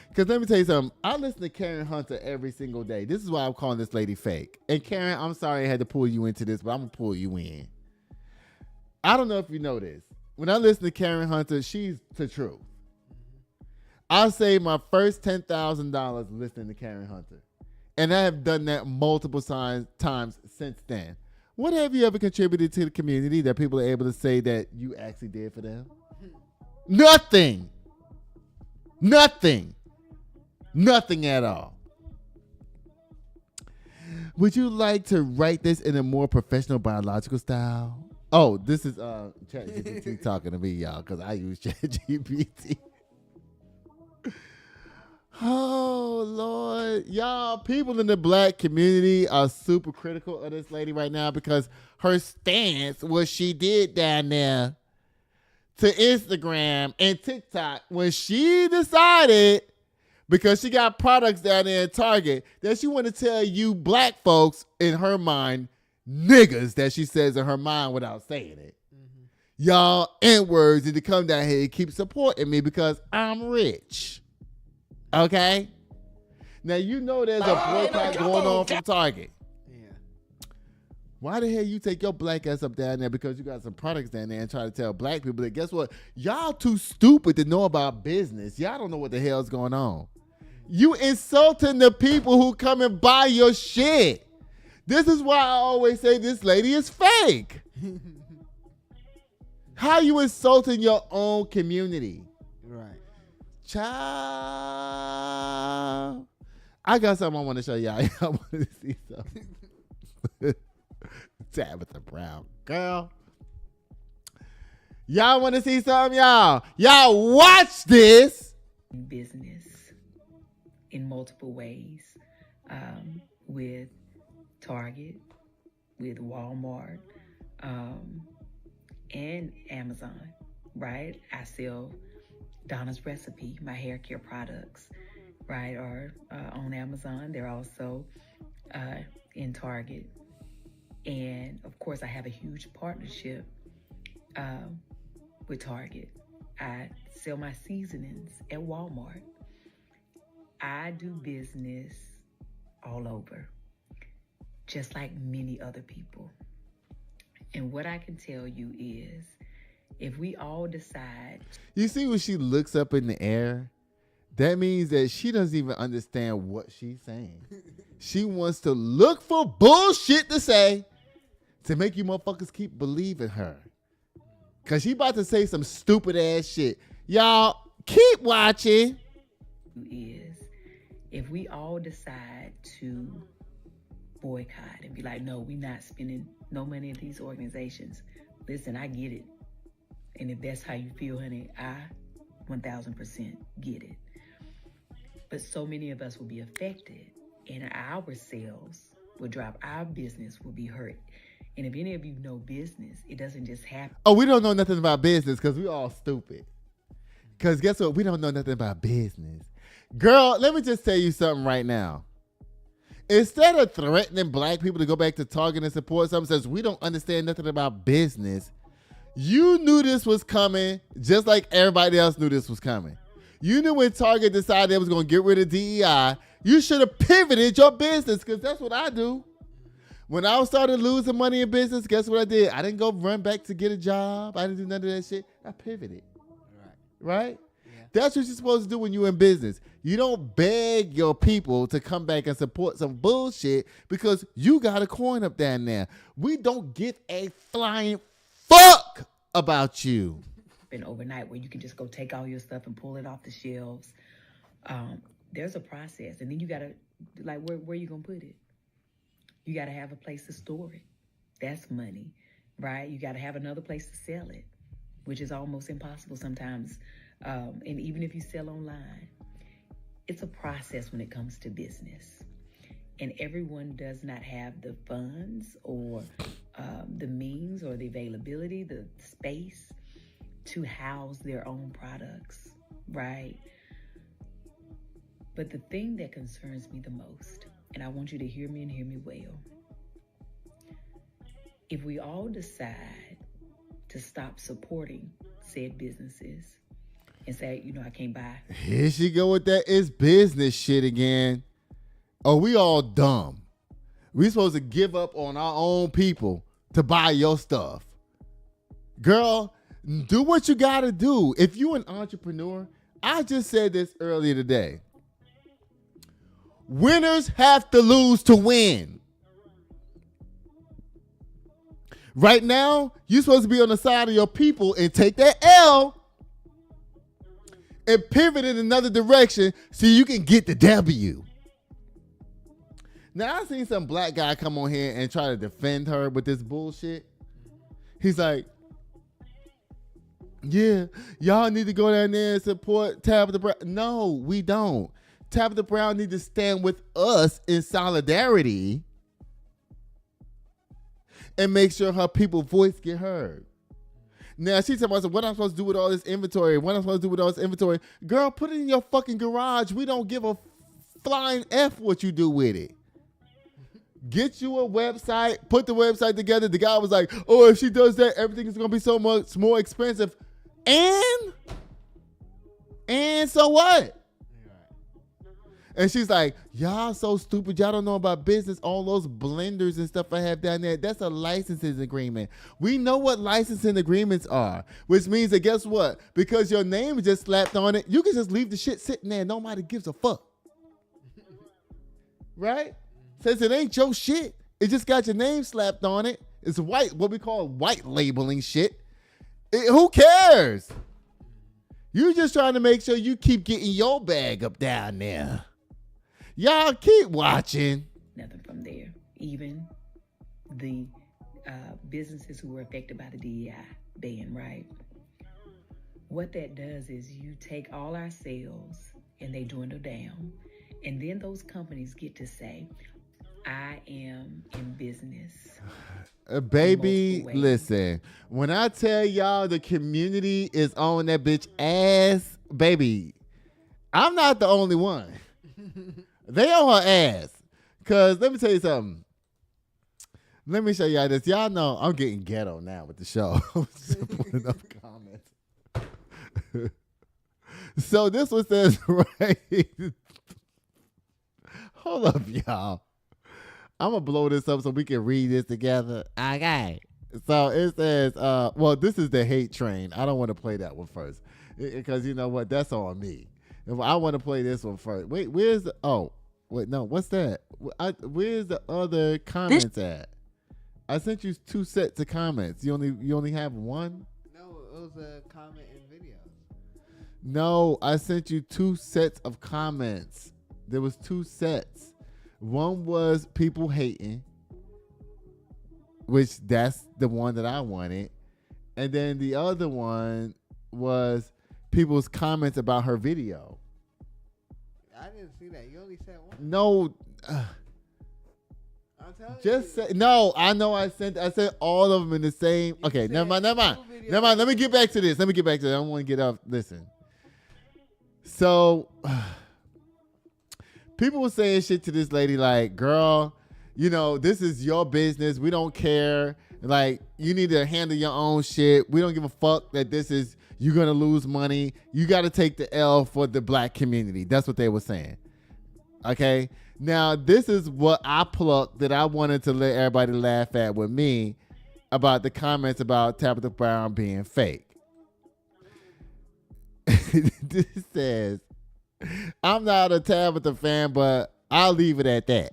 Because let me tell you something. I listen to Karen Hunter every single day. This is why I'm calling this lady fake. And Karen, I'm sorry I had to pull you into this, but I'm going to pull you in. I don't know if you know this. When I listen to Karen Hunter, she's the truth. I saved my first $10,000 listening to Karen Hunter. And I have done that multiple times since then. What have you ever contributed to the community that people are able to say that you actually did for them? Nothing. Nothing. Nothing at all. Would you like to write this in a more professional biological style? Oh, this is ChatGPT talking to me, y'all, because I use ChatGPT. Oh, Lord. Y'all, people in the black community are super critical of this lady right now because her stance, what she did down there to Instagram and TikTok when she decided, because she got products down there in Target, that she want to tell you black folks, in her mind, niggas, that she says in her mind without saying it. Mm-hmm. Y'all, N-words need to come down here and keep supporting me because I'm rich. Okay? Now, you know there's a boycott going on from Target. Yeah. Why the hell you take your black ass up down there because you got some products down there and try to tell black people that, guess what? Y'all too stupid to know about business. Y'all don't know what the hell's going on. You insulting the people who come and buy your shit. This is why I always say this lady is fake. How you insulting your own community? Right. Child. I got something I want to show y'all. I want to see something. Tabitha Brown. Girl. Y'all want to see something, y'all? Y'all watch this. Business in multiple ways, with Target, with Walmart, and Amazon, right? I sell Donna's Recipe, my hair care products, right, are on Amazon. They're also in Target. And of course, I have a huge partnership with Target. I sell my seasonings at Walmart. I do business all over, just like many other people. And what I can tell you is, if we all decide... You see when she looks up in the air? That means that she doesn't even understand what she's saying. She wants to look for bullshit to say to make you motherfuckers keep believing her. Because she about to say some stupid ass shit. Y'all, keep watching. Is if we all decide to boycott and be like, no, we're not spending no money at these organizations. Listen, I get it. And if that's how you feel, honey, I 1000% get it. But so many of us will be affected, and our sales will drop. Our business will be hurt. And if any of you know business, it doesn't just happen. Oh, we don't know nothing about business because we all stupid. Because guess what? We don't know nothing about business. Girl, let me just tell you something right now. Instead of threatening black people to go back to Target and support something that says we don't understand nothing about business, you knew this was coming just like everybody else knew this was coming. You knew when Target decided they was going to get rid of DEI, you should have pivoted your business, because that's what I do. When I started losing money in business, guess what I did? I didn't go run back to get a job. I didn't do none of that shit. I pivoted. Right? Yeah. That's what you're supposed to do when you're in business. You don't beg your people to come back and support some bullshit because you got a coin up down there. We don't give a flying fuck about you. And overnight, where you can just go take all your stuff and pull it off the shelves. There's a process, and then you gotta, like, where you gonna put it? You gotta have a place to store it. That's money, right? You gotta have another place to sell it, which is almost impossible sometimes. And even if you sell online, it's a process when it comes to business. And everyone does not have the funds or the means or the availability, the space to house their own products, right? But the thing that concerns me the most, and I want you to hear me and hear me well, if we all decide to stop supporting said businesses and say, you know, I can't buy. Here she go with that it's business shit again. Oh, we all dumb. We supposed to give up on our own people to buy your stuff. Girl, do what you gotta do. If you an entrepreneur, I just said this earlier today. Winners have to lose to win. Right now, you're supposed to be on the side of your people and take that L and pivot in another direction so you can get the W. Now I seen some black guy come on here and try to defend her with this bullshit. He's like, yeah, y'all need to go down there and support Tabitha Brown. No, we don't. Tabitha Brown need to stand with us in solidarity and make sure her people's voice get heard. Now she's talking about what I'm supposed to do with all this inventory. What I'm supposed to do with all this inventory. Girl, put it in your fucking garage. We don't give a flying F what you do with it. Get you a website, put the website together. The guy was like, oh, if she does that, everything is going to be so much more expensive. And so what? And she's like, y'all so stupid. Y'all don't know about business. All those blenders and stuff I have down there, that's a licensing agreement. We know what licensing agreements are, which means that guess what? Because your name is just slapped on it, you can just leave the shit sitting there. Nobody gives a fuck. Right? Since it ain't your shit, it just got your name slapped on it. It's white, what we call white labeling shit. Who cares? You just trying to make sure you keep getting your bag up down there. Y'all keep watching. Nothing from there. Even the businesses who were affected by the DEI ban, right? What that does is you take all our sales and they dwindle down. And then those companies get to say, I am in business. Baby, listen. When I tell y'all the community is on that bitch ass, baby, I'm not the only one. They on her ass. Because let me tell you something. Let me show y'all this. Y'all know I'm getting ghetto now with the show. I'm just putting up comments. So this one says, right. Hold up, y'all. I'm going to blow this up so we can read this together. Okay. So it says, well, this is the hate train. I don't want to play that one first. Because you know what? That's on me. I want to play this one first. Wait, where's the, no, what's that? Where's the other comments at? I sent you 2 sets of comments. You only have one? No, it was a comment in videos. No, I sent you 2 sets of comments. There was 2 sets. One was people hating, which that's the one that I wanted. And then the other one was people's comments about her video. I didn't see that. You only said one. No. I'm telling Just you. say no. I know I sent all of them in the same. Okay, never mind. Let me get back to this. I don't want to get off. Listen. So people were saying shit to this lady like, girl, you know, this is your business. We don't care. Like, you need to handle your own shit. We don't give a fuck that this is, you're going to lose money. You got to take the L for the black community. That's what they were saying. Okay. Now, this is what I plucked that I wanted to let everybody laugh at with me about the comments about Tabitha Brown being fake. This says, I'm not a Tabitha fan, but I'll leave it at that.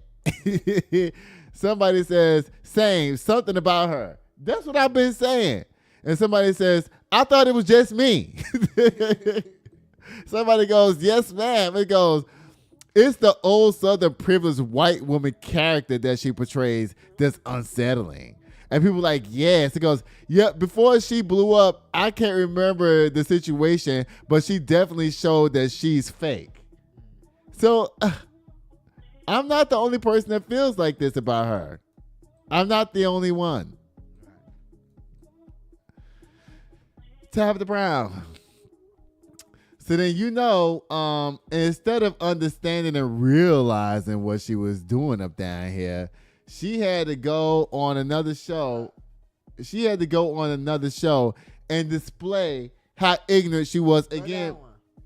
Somebody says, same, something about her. That's what I've been saying. And somebody says, I thought it was just me. Somebody goes, yes, ma'am. It goes, it's the old Southern privileged white woman character that she portrays that's unsettling. And people are like, yes. It goes, yeah, before she blew up, I can't remember the situation, but she definitely showed that she's fake. So I'm not the only person that feels like this about her. I'm not the only one. Tabitha Brown. So then, you know, instead of understanding and realizing what she was doing up down here, she had to go on another show. She had to go on another show and display how ignorant she was again.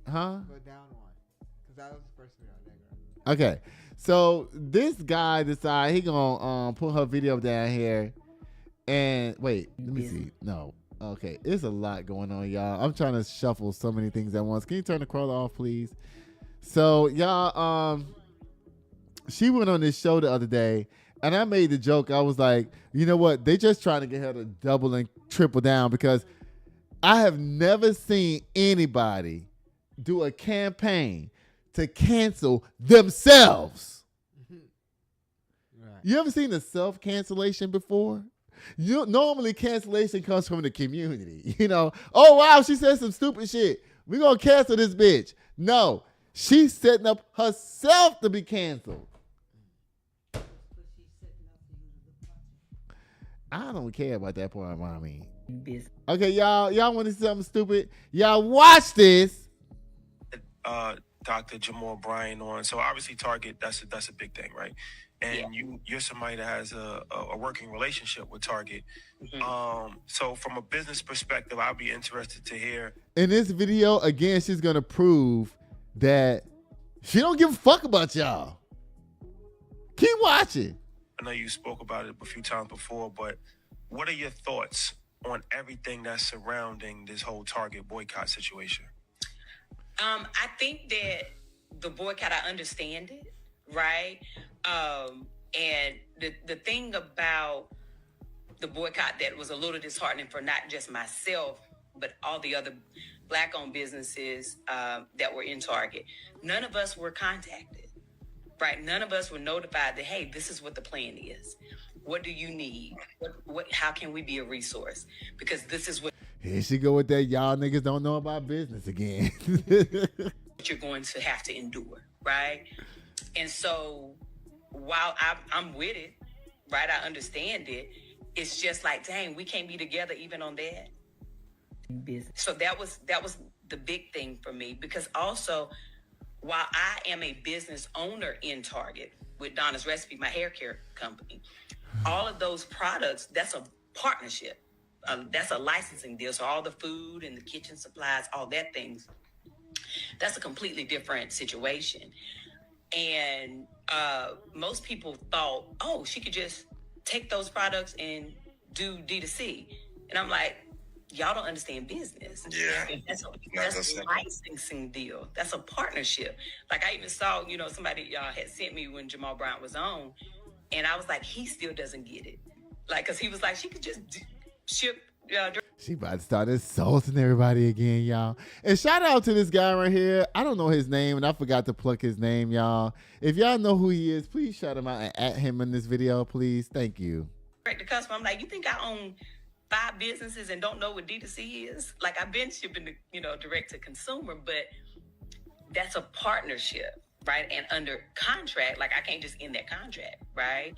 Huh? Go down one. Because that was the first video on that girl. Okay. So this guy decided he gonna put her video down here. And wait, let me see. No. Okay. It's a lot going on, y'all. I'm trying to shuffle so many things at once. Can you turn the crawler off, please? So y'all, she went on this show the other day. And I made the joke. I was like, you know what? They just trying to get her to double and triple down, because I have never seen anybody do a campaign to cancel themselves. You ever seen a self-cancellation before? Normally cancellation comes from the community. Oh wow, she said some stupid shit. We're gonna cancel this bitch. No, she's setting up herself to be canceled. I don't care about that part, mommy. Okay, y'all want to see something stupid? Y'all watch this. Dr. Jamal Bryan on. So obviously Target, that's a big thing, right? And you're somebody that has a working relationship with Target. So from a business perspective, I'd be interested to hear. In this video, again, she's gonna prove that she don't give a fuck about y'all. Keep watching. I know you spoke about it a few times before, but what are your thoughts on everything that's surrounding this whole Target boycott situation? I think that the boycott, I understand it, right? And the thing about the boycott that was a little disheartening for not just myself, but all the other Black-owned businesses that were in Target, none of us were contacted, right? None of us were notified that, hey, this is what the plan is. What do you need? How can we be a resource? Because this is what... Here she go with that y'all niggas don't know about business again. you're going to have to endure, right? And so while I'm with it, right, I understand it, it's just like, dang, we can't be together even on that. So that was the big thing for me, because also, while I am a business owner in Target with Donna's Recipe, my hair care company, all of those products, that's a partnership. That's a licensing deal. So all the food and the kitchen supplies, all that things, that's a completely different situation. And most people thought, oh, she could just take those products and do D2C. And I'm like, y'all don't understand business. Yeah. That's a licensing deal. That's a partnership. Like I even saw, somebody had sent me when Jamal Bryant was on, and I was like, he still doesn't get it. Like, cause he was like, she could just ship. She about to start insulting everybody again, y'all. And shout out to this guy right here. I don't know his name, and I forgot to plug his name, y'all. If y'all know who he is, please shout him out and at him in this video, please. Thank you. Direct to customer. I'm like, you think I own 5 businesses and don't know what D2C is? Like, I've been shipping to, direct to consumer, but that's a partnership, right? And under contract, like I can't just end that contract, right?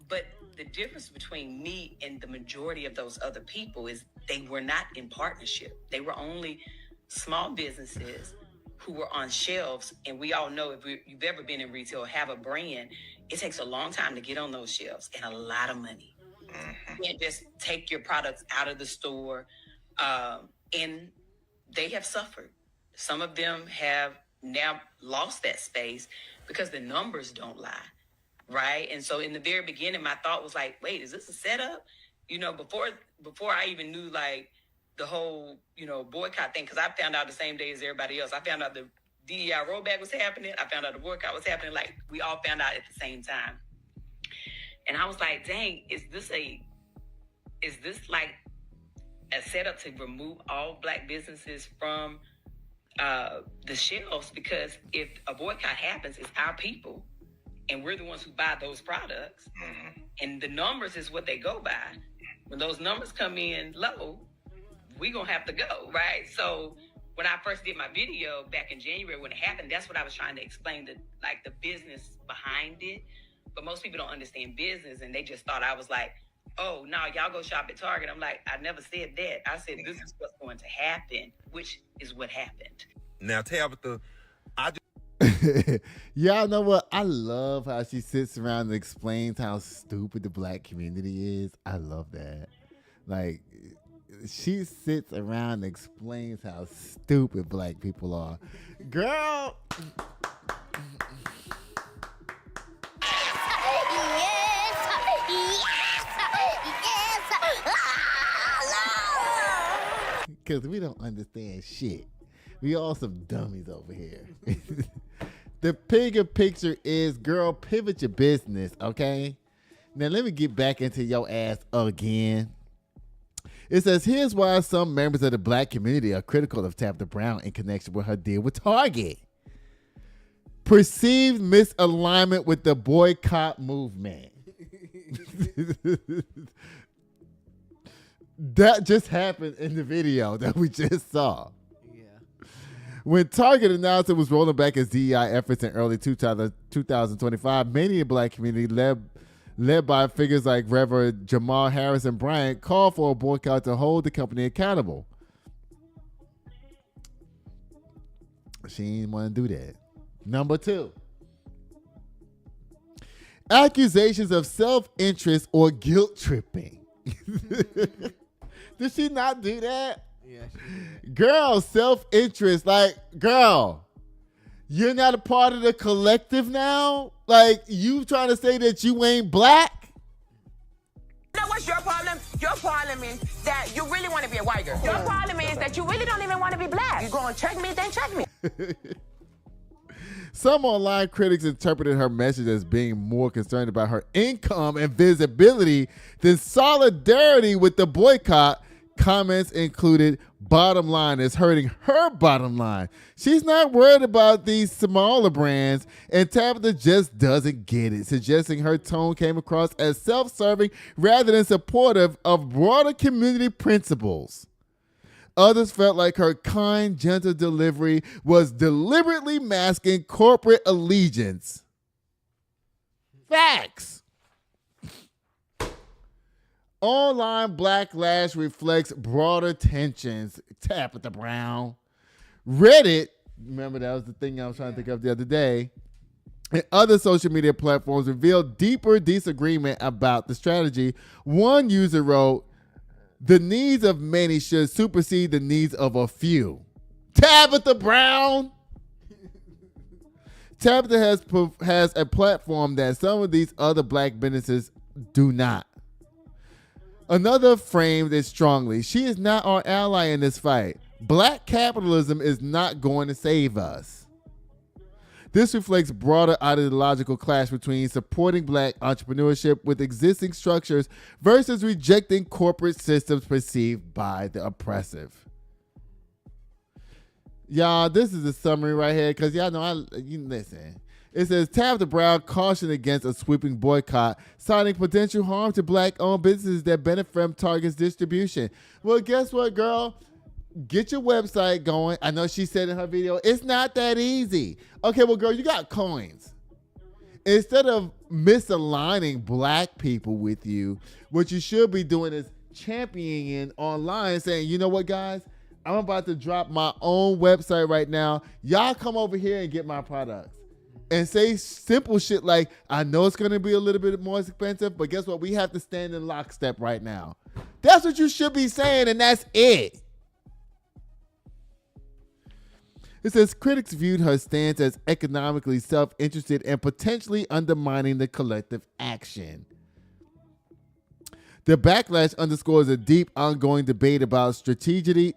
But the difference between me and the majority of those other people is they were not in partnership. They were only small businesses who were on shelves. And we all know, if you've ever been in retail, have a brand, it takes a long time to get on those shelves and a lot of money. You can't just take your products out of the store. And they have suffered. Some of them have now lost that space because the numbers don't lie. Right. And so in the very beginning, my thought was like, wait, is this a setup? Before I even knew like the whole, boycott thing, because I found out the same day as everybody else. I found out the DEI rollback was happening. I found out the boycott was happening. Like we all found out at the same time. And I was like, dang, is this like a setup to remove all Black businesses from the shelves? Because if a boycott happens, it's our people. And we're the ones who buy those products. And the numbers is what they go by. When those numbers come in low, we gonna have to go, right? So when I first did my video back in January, when it happened, that's what I was trying to explain, the business behind it. But most people don't understand business, and they just thought I was like, oh, no, y'all go shop at Target. I'm like, I never said that. I said, this is what's going to happen, which is what happened. Now, Tabitha, y'all know what? I love how she sits around and explains how stupid the Black community is. I love that. Like, she sits around and explains how stupid Black people are. Girl. Because we don't understand shit. We all some dummies over here. The bigger picture is, girl, pivot your business, okay? Now, let me get back into your ass again. It says, here's why some members of the Black community are critical of Tabitha Brown in connection with her deal with Target. perceived misalignment with the boycott movement. That just happened in the video that we just saw. Yeah. When Target announced it was rolling back its DEI efforts in early 2025, many in the black community, led by figures like Reverend Jamal Harrison Bryant, called for a boycott to hold the company accountable. She didn't want to do that. Number 2. Accusations of self-interest or guilt tripping. Did she not do that? Yeah, she did. Girl, self-interest. Like, girl, you're not a part of the collective now? Like, you trying to say that you ain't black? You know what's your problem? Your problem is that you really want to be a white girl. Your problem is that you really don't even want to be black. You go and check me, then check me. Some online critics interpreted her message as being more concerned about her income and visibility than solidarity with the boycott. Comments included, bottom line is hurting her bottom line. She's not worried about these smaller brands, and Tabitha just doesn't get it, suggesting her tone came across as self-serving rather than supportive of broader community principles. Others felt like her kind, gentle delivery was deliberately masking corporate allegiance. Facts. Online backlash reflects broader tensions. Tabitha Brown. Reddit, remember that was the thing I was trying to think of the other day, and other social media platforms revealed deeper disagreement about the strategy. One user wrote, "The needs of many should supersede the needs of a few." Tabitha Brown. Tabitha has a platform that some of these other black businesses do not. Another framed it strongly. She is not our ally in this fight. Black capitalism is not going to save us. This reflects broader ideological clash between supporting black entrepreneurship with existing structures versus rejecting corporate systems perceived by the oppressive. Y'all, this is a summary right here because y'all know you listen. It says Tabitha Brown cautioned against a sweeping boycott, citing potential harm to black-owned businesses that benefit from Target's distribution. Well, guess what, girl? Get your website going. I know she said in her video, it's not that easy. Okay, well, girl, you got coins. Instead of misaligning black people with you, what you should be doing is championing online, saying, you know what, guys? I'm about to drop my own website right now. Y'all come over here and get my products. And say simple shit like, I know it's going to be a little bit more expensive, but guess what? We have to stand in lockstep right now. That's what you should be saying, and that's it. It says critics viewed her stance as economically self-interested and potentially undermining the collective action. The backlash underscores a deep ongoing debate about strategy,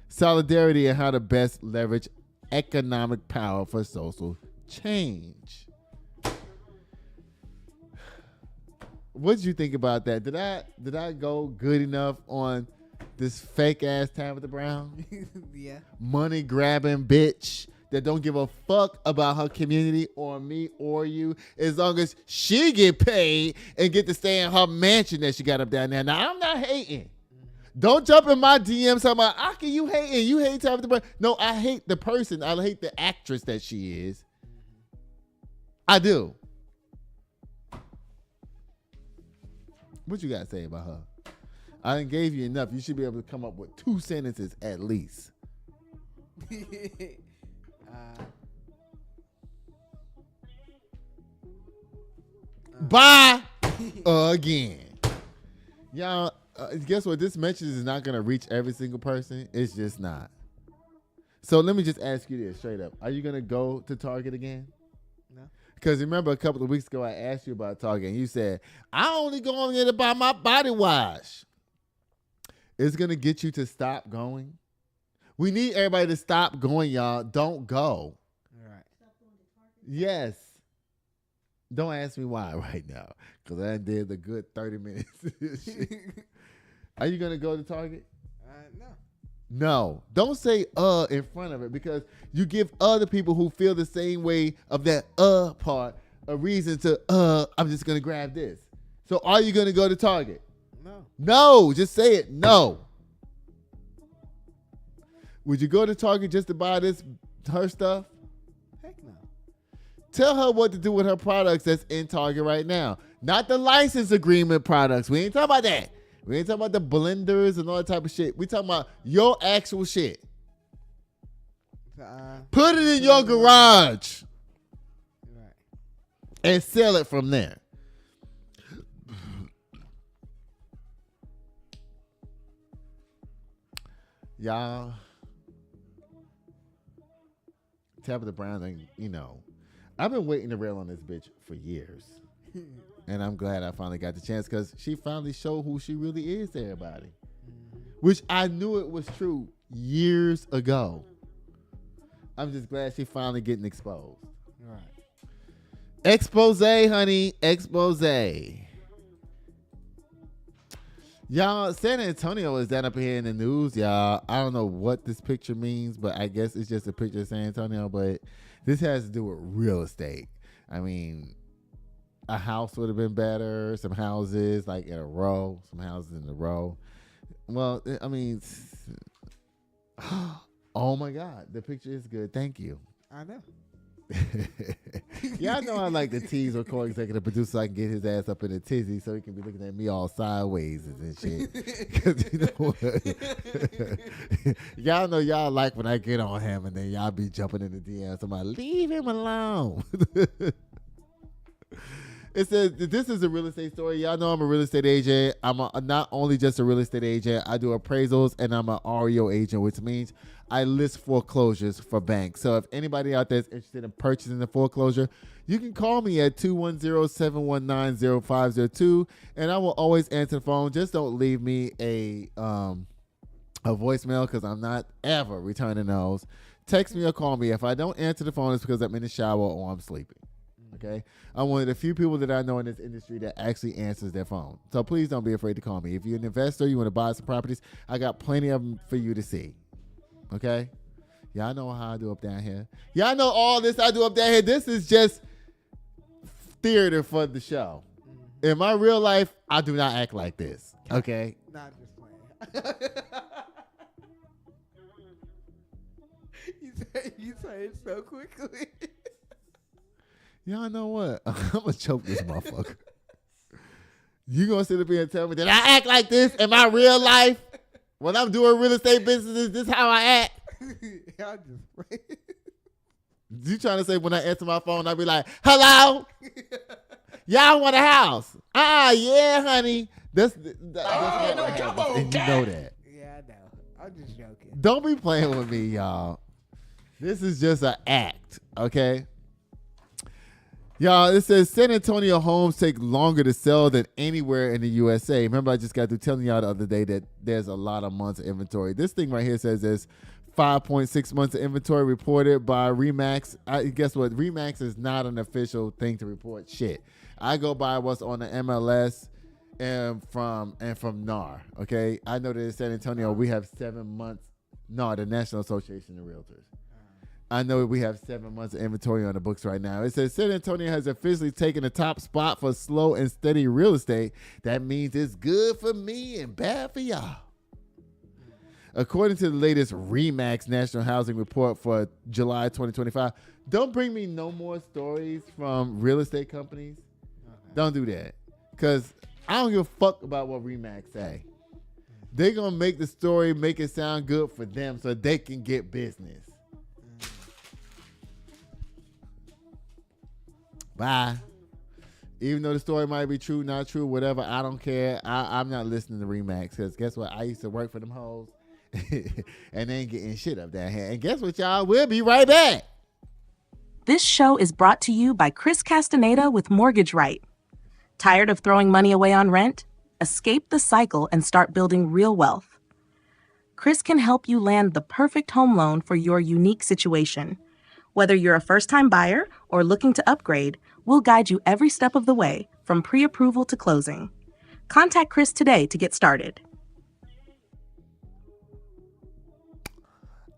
solidarity, and how to best leverage economic power for social change. What did you think about that? Did I go good enough on this fake ass Tabitha Brown? Yeah. Money grabbing bitch that don't give a fuck about her community or me or you, as long as she get paid and get to stay in her mansion that she got up down there. Now I'm not hating. Don't jump in my DMs talking about, Aki, you hating. You hate Tabitha Brown. No, I hate the person. I hate the actress that she is. I do. What you got to say about her? I done gave you enough. You should be able to come up with 2 sentences at least. Bye again. Y'all, guess what? This message is not going to reach every single person. It's just not. So let me just ask you this straight up. Are you going to go to Target again? No. Because remember a couple of weeks ago I asked you about Target and you said, I only go in there to buy my body wash. It's going to get you to stop going. We need everybody to stop going, y'all. Don't go. All right. Yes. Don't ask me why right now, because I did a good 30 minutes. Are you going to go to Target? No. No, don't say in front of it because you give other people who feel the same way of that part a reason to I'm just gonna grab this. So are you gonna go to Target? No, just say it. No. Would you go to Target just to buy her stuff? Heck no. Tell her what to do with her products that's in Target right now. Not the license agreement products. We ain't talking about that. We ain't talking about the blenders and all that type of shit. We talking about your actual shit. Put it in your garage. Right. And sell it from there. Y'all, Tabitha Brown, I've been waiting to rail on this bitch for years. And I'm glad I finally got the chance because she finally showed who she really is to everybody. Which I knew it was true years ago. I'm just glad she finally getting exposed. Right. Expose, honey. Expose. Y'all, San Antonio is down up here in the news, y'all. I don't know what this picture means, but I guess it's just a picture of San Antonio. But this has to do with real estate. I mean, a house would have been better. Some houses like in a row. Some houses in a row. Well, I mean, oh my God, the picture is good. Thank you. I know. Y'all know I like to tease or call executive producer so I can get his ass up in a tizzy so he can be looking at me all sideways and shit. Because you know what? Y'all know y'all like when I get on him and then y'all be jumping in the DM. Somebody, leave him alone. It says this is a real estate story. Y'all know I'm a real estate agent. I'm not only just a real estate agent. I do appraisals and I'm an REO agent, which means I list foreclosures for banks. So if anybody out there is interested in purchasing a foreclosure, you can call me at 210-719-0502 and I will always answer the phone. Just don't leave me a voicemail because I'm not ever returning those. Text me or call me. If I don't answer the phone, it's because I'm in the shower or I'm sleeping. Okay, I'm one of the few people that I know in this industry that actually answers their phone. So please don't be afraid to call me. If you're an investor, you want to buy some properties, I got plenty of them for you to see. Okay, y'all know how I do up down here. Y'all know all this I do up down here. This is just theater for the show. In my real life, I do not act like this. Okay, Not just playing. you say it so quickly. Y'all know what? I'm going to choke this motherfucker. You going to sit up here and tell me that I act like this in my real life? When I'm doing real estate business, this how I act? Y'all just play. You trying to say when I answer my phone, I be like, hello? Y'all want a house? Yeah, honey. That's what happens, and you know that. Yeah, I know. I'm just joking. Don't be playing with me, y'all. This is just an act, okay? Y'all, it says San Antonio homes take longer to sell than anywhere in the USA. Remember, I just got through telling y'all the other day that there's a lot of months of inventory. This thing right here says there's 5.6 months of inventory reported by RE/MAX. Guess what? RE/MAX is not an official thing to report shit. I go by what's on the MLS and from NAR. Okay, I know that in San Antonio we have 7 months. NAR, the National Association of Realtors. I know we have 7 months of inventory on the books right now. It says San Antonio has officially taken the top spot for slow and steady real estate. That means it's good for me and bad for y'all. According to the latest RE/MAX National Housing Report for July 2025, don't bring me no more stories from real estate companies. Okay. Don't do that. Because I don't give a fuck about what RE/MAX say. They're going to make the story, make it sound good for them so they can get business. Bye. Even though the story might be true, not true, whatever, I don't care. I'm not listening to RE/MAX because guess what? I used to work for them hoes and they ain't getting shit up down here. And guess what, y'all? We'll be right back. This show is brought to you by Chris Castaneda with Mortgage Right. Tired of throwing money away on rent? Escape the cycle and start building real wealth. Chris can help you land the perfect home loan for your unique situation. Whether you're a first-time buyer or looking to upgrade, we'll guide you every step of the way, from pre-approval to closing. Contact Chris today to get started.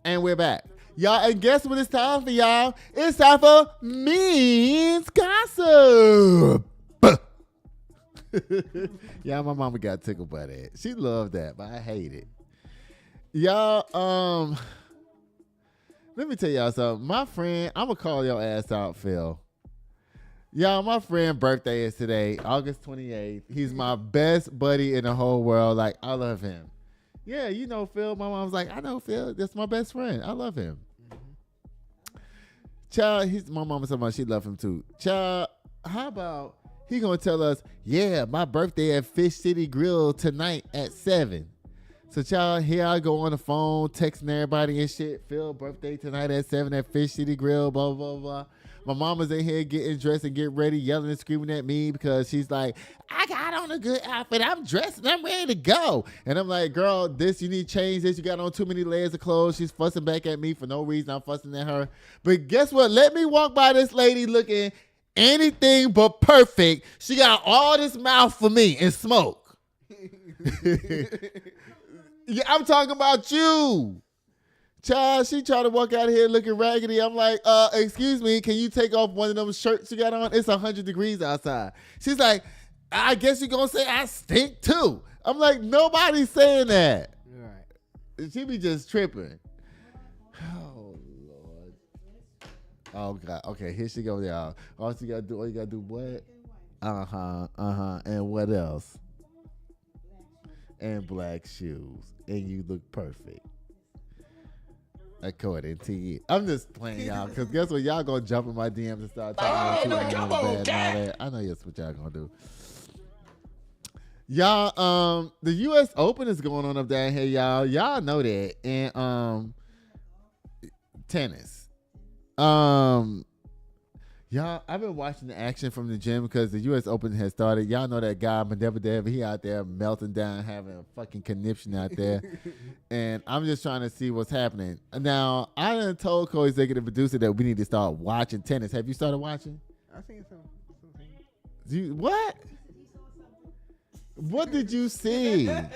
And we're back. Y'all, and guess what it's time for, y'all? It's time for Means Gossip. Yeah, my mama got tickled by that. She loved that, but I hate it. Y'all, let me tell y'all something. My friend, I'm going to call your ass out, Phil. Y'all, my friend's birthday is today, August 28th. He's my best buddy in the whole world. Like, I love him. Yeah, you know Phil. My mom's like, I know Phil. That's my best friend. I love him. Child, my mama said she love him too. Child, how about he gonna tell us, yeah, my birthday at Fish City Grill tonight at 7. So child, here I go on the phone, texting everybody and shit. Phil, birthday tonight at 7 at Fish City Grill, blah, blah, blah. My mama's in here getting dressed and getting ready, yelling and screaming at me because she's like, I got on a good outfit. I'm dressed and I'm ready to go. And I'm like, girl, you need to change this. You got on too many layers of clothes. She's fussing back at me for no reason. I'm fussing at her. But guess what? Let me walk by this lady looking anything but perfect. She got all this mouth for me and smoke. Yeah, I'm talking about you. Child, she tried to walk out of here looking raggedy. I'm like, excuse me, can you take off one of them shirts you got on? It's 100 degrees outside. She's like, I guess you're going to say I stink too. I'm like, nobody's saying that. Right. She be just tripping. Oh, Lord. Oh, God. Okay, here she goes, y'all. All you got to do what? And what else? And black shoes. And you look perfect. According to you. I'm just playing y'all, because guess what? Y'all gonna jump in my DMs and start talking about bad and all that. I know that's what y'all gonna do. Y'all, the US Open is going on up down here, y'all. Y'all know that. And tennis. Y'all, I've been watching the action from the gym because the U.S. Open has started. Y'all know that guy, Monarez, he out there melting down, having a fucking conniption out there. And I'm just trying to see what's happening. Now, I done told co-executive producer that we need to start watching tennis. Have you started watching? I've seen some things. What? What did you see? I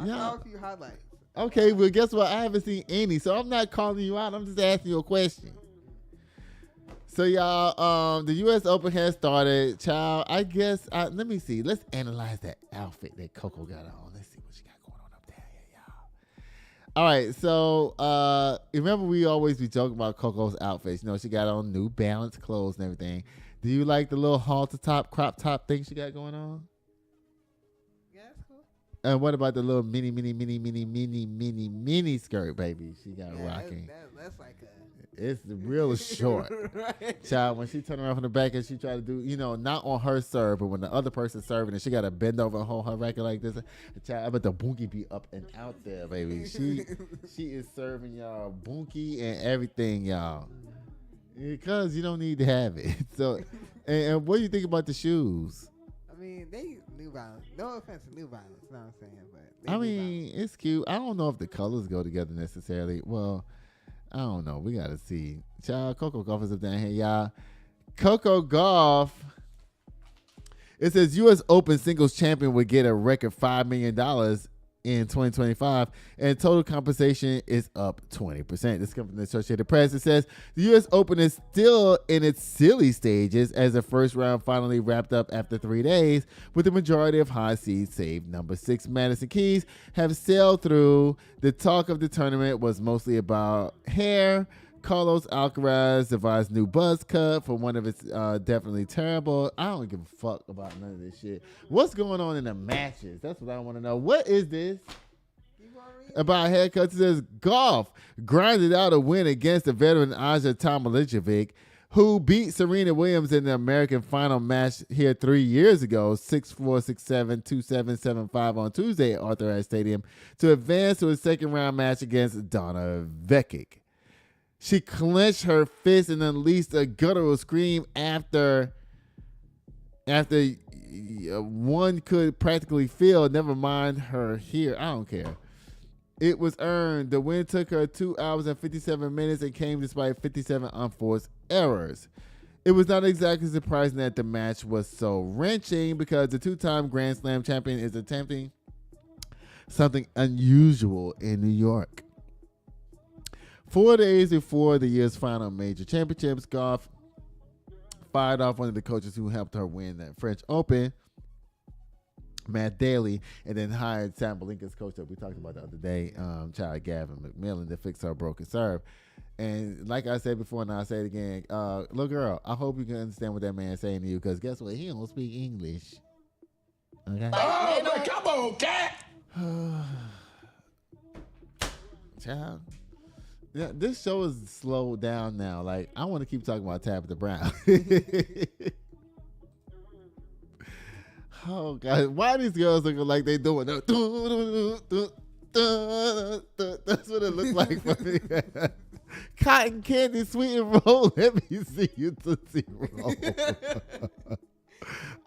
saw a few highlights. Okay, well, guess what? I haven't seen any, so I'm not calling you out. I'm just asking you a question. So, y'all, the U.S. Open has started. Child, I guess, let me see. Let's analyze that outfit that Coco got on. Let's see what she got going on up there, y'all. All right, so remember we always be joking about Coco's outfits. You know, she got on New Balance clothes and everything. Do you like the little halter top, crop top thing she got going on? Yeah, that's cool. And what about the little mini skirt, baby? She got rocking. That's like a... It's real short. Right. Child, when she turned around from the back and she tried to do, you know, not on her serve, but when the other person's serving and she got to bend over and hold her racket like this. Child, I bet the bunkie be up and out there, baby. She is serving y'all bunkie and everything, y'all. Because you don't need to have it. So, and what do you think about the shoes? I mean, they New Balance. No offense to New Balance, you know what I'm saying? But I mean, it's cute. I don't know if the colors go together necessarily. Well, I don't know. We got to see. Child, Coco Golf is up down here, y'all. Coco Golf. It says U.S. Open singles champion would get a record $5 million in 2025, and total compensation is up 20%. This comes from the Associated Press. It says the U.S. Open is still in its silly stages as the first round finally wrapped up after 3 days, with the majority of high seeds save number 6 Madison Keys have sailed through. The talk of the tournament was mostly about hair. Carlos Alcaraz devised new buzz cut for one of its definitely terrible. I don't give a fuck about none of this shit. What's going on in the matches? That's what I want to know. What is this about haircuts? It says golf grinded out a win against the veteran Aja Tomljanovic, who beat Serena Williams in the American final match here 3 years ago, 6-4, 6-7, 2-7, 7-5 on Tuesday at Arthur Ashe Stadium, to advance to a second round match against Donna Vekic. She clenched her fist and unleashed a guttural scream after one could practically feel, never mind her hear. I don't care. It was earned. The win took her 2 hours and 57 minutes and came despite 57 unforced errors. It was not exactly surprising that the match was so wrenching because the two-time Grand Slam champion is attempting something unusual in New York. 4 days before the year's final major championships, Goff fired off one of the coaches who helped her win that French Open, Matt Daly, and then hired Sabalenka's coach that we talked about the other day, Child Gavin McMillan, to fix her broken serve. And like I said before, and I'll say it again, little girl, I hope you can understand what that man's saying to you, because guess what? He don't speak English. Okay? Oh, man, come on, cat. Child. Yeah, this show is slowed down now. Like, I want to keep talking about Tabitha Brown. Oh, God. Why are these girls looking like they doing that? That's what it looks like for me. Cotton candy sweet and roll. Let me see you Tootsie Roll.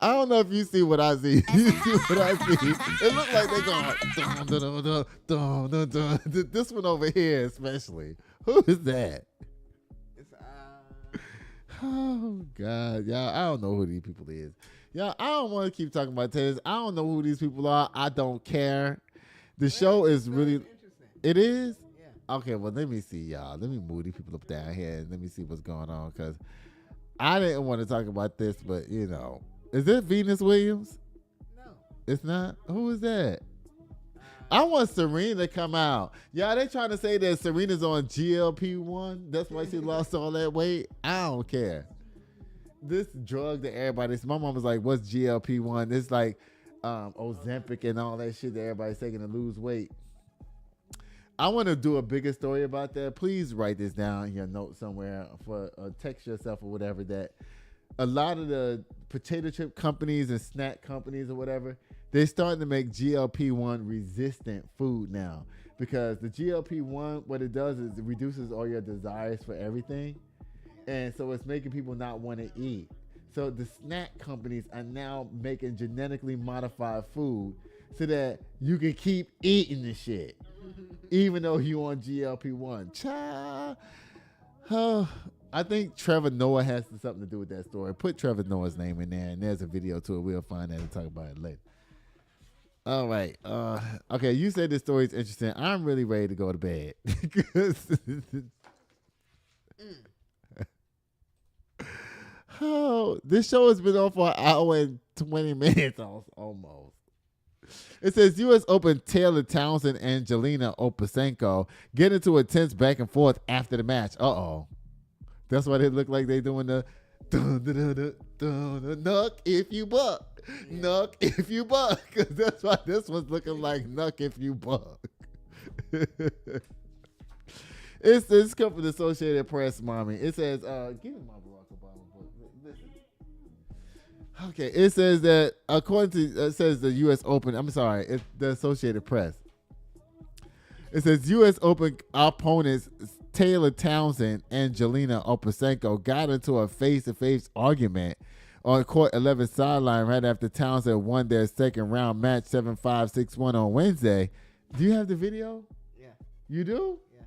I don't know if you see what I see. You see what I see? It looks like they going. This one over here, especially. Who is that? It's Oh God, y'all! I don't know who these people is. Y'all, I don't want to keep talking about tennis. I don't know who these people are. I don't care. The show is really. interesting. It is. Yeah. Okay, well, let me see, y'all. Let me move these people up down here and let me see what's going on, because I didn't want to talk about this, but you know. Is it Venus Williams? No. It's not? Who is that? I want Serena to come out. Y'all, they trying to say that Serena's on GLP-1. That's why she lost all that weight. I don't care. This drug that everybody, my mom was like, what's GLP-1? It's like Ozempic and all that shit that everybody's taking to lose weight. I want to do a bigger story about that. Please write this down in your notes somewhere, for text yourself or whatever, that a lot of the potato chip companies and snack companies or whatever, they're starting to make GLP-1 resistant food now, because the GLP-1, what it does is it reduces all your desires for everything. And so it's making people not want to eat. So the snack companies are now making genetically modified food so that you can keep eating the shit, even though you on GLP-1. Child. Oh, I think Trevor Noah has something to do with that story. Put Trevor Noah's name in there, and there's a video to it. We'll find that and talk about it later. All right. Okay, you said this story is interesting. I'm really ready to go to bed. Oh, this show has been on for an hour and 20 minutes almost. It says U.S. Open Taylor Townsend and Jelena Ostapenko get into a tense back and forth after the match. Uh-oh. That's why they look like they doing the nuck if you buck. Yeah. Nuck if you buck. Because that's why this one's looking like nuck if you buck. It's come from the Associated Press, mommy. It says, give me my Barack Obama book. Listen. Okay, it says that according to, it says the U.S. Open, I'm sorry, it's the Associated Press. It says U.S. Open opponents Taylor Townsend and Jelena Ostapenko got into a face-to-face argument on court 11 sideline right after Townsend won their second round match 7-5, 6-1 on Wednesday. Do you have the video? Yeah. You do? Yeah.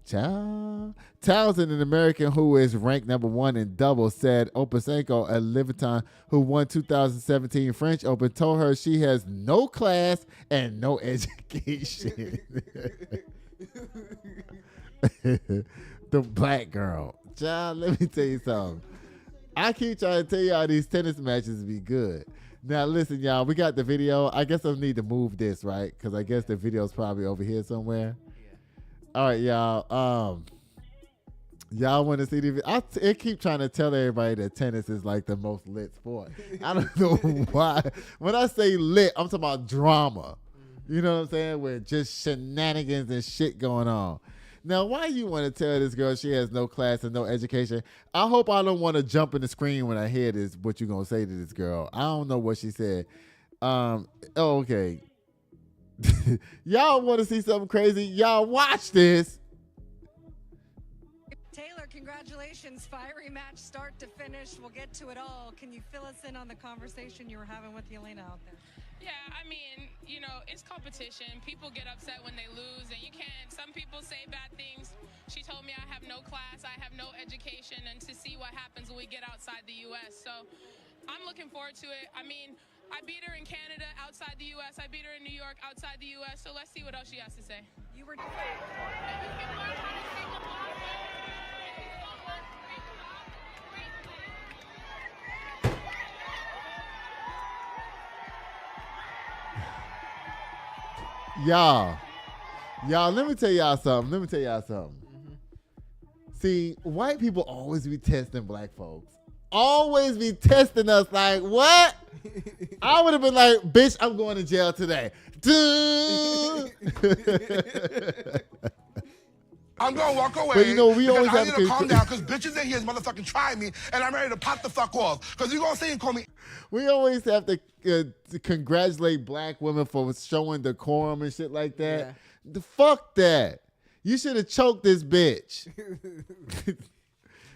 Child. Townsend, an American who is ranked number 1 in doubles, said Ostapenko, a Leviton who won 2017 French Open, told her she has no class and no education. The black girl. Child, let me tell you something. I keep trying to tell y'all these tennis matches be good. Now, listen, y'all, we got the video. I guess I need to move this, right? Because I guess the video's probably over here somewhere. Yeah. All right, y'all. Y'all want to see the video? I keep trying to tell everybody that tennis is like the most lit sport. I don't know why. When I say lit, I'm talking about drama. You know what I'm saying? With just shenanigans and shit going on. Now, why you want to tell this girl she has no class and no education? I hope I don't want to jump in the screen when I hear this, what you going to say to this girl. I don't know what she said. Okay. Y'all want to see something crazy? Y'all watch this. Taylor, congratulations. Fiery match start to finish. We'll get to it all. Can you fill us in on the conversation you were having with Jelena out there? Yeah, I mean, you know, it's competition. People get upset when they lose, and you can't. Some people say bad things. She told me I have no class, I have no education, and to see what happens when we get outside the U.S. So I'm looking forward to it. I mean, I beat her in Canada outside the U.S. I beat her in New York outside the U.S. So let's see what else she has to say. You were... Y'all, let me tell y'all something. See, white people always be testing black folks. Always be testing us like, what? I would have been like, bitch, I'm going to jail today. I'm gonna walk away. But you know, we always I have need to to calm down because bitches in here is motherfucking trying me, and I'm ready to pop the fuck off. Because you gonna say and call me. We always have to congratulate black women for showing decorum and shit like that. Yeah. The fuck that. You should have choked this bitch.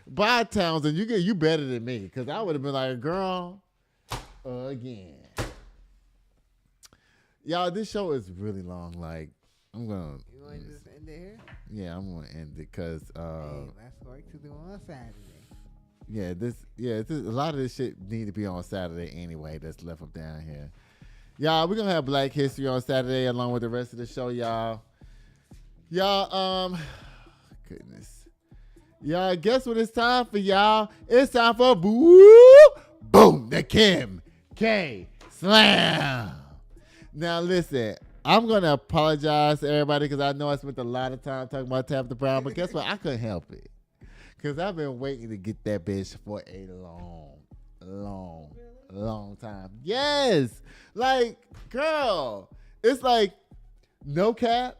Bye, Townsend. You better than me, because I would have been like, girl, again. Y'all, this show is really long. Like, I'm gonna. You want to just end it here? Yeah, I'm gonna end it because. Hey, that's work to do on Saturday. A lot of this shit need to be on Saturday anyway. That's left up down here. Y'all, we're gonna have Black History on Saturday along with the rest of the show, y'all. Goodness. Y'all, guess what it's time for, y'all? It's time for boom, the Kim K Slammm. Now listen, I'm gonna apologize to everybody because I know I spent a lot of time talking about Tabitha Brown, but guess what? I couldn't help it. Because I've been waiting to get that bitch for a long time. Yes. Like, girl, it's like, no cap,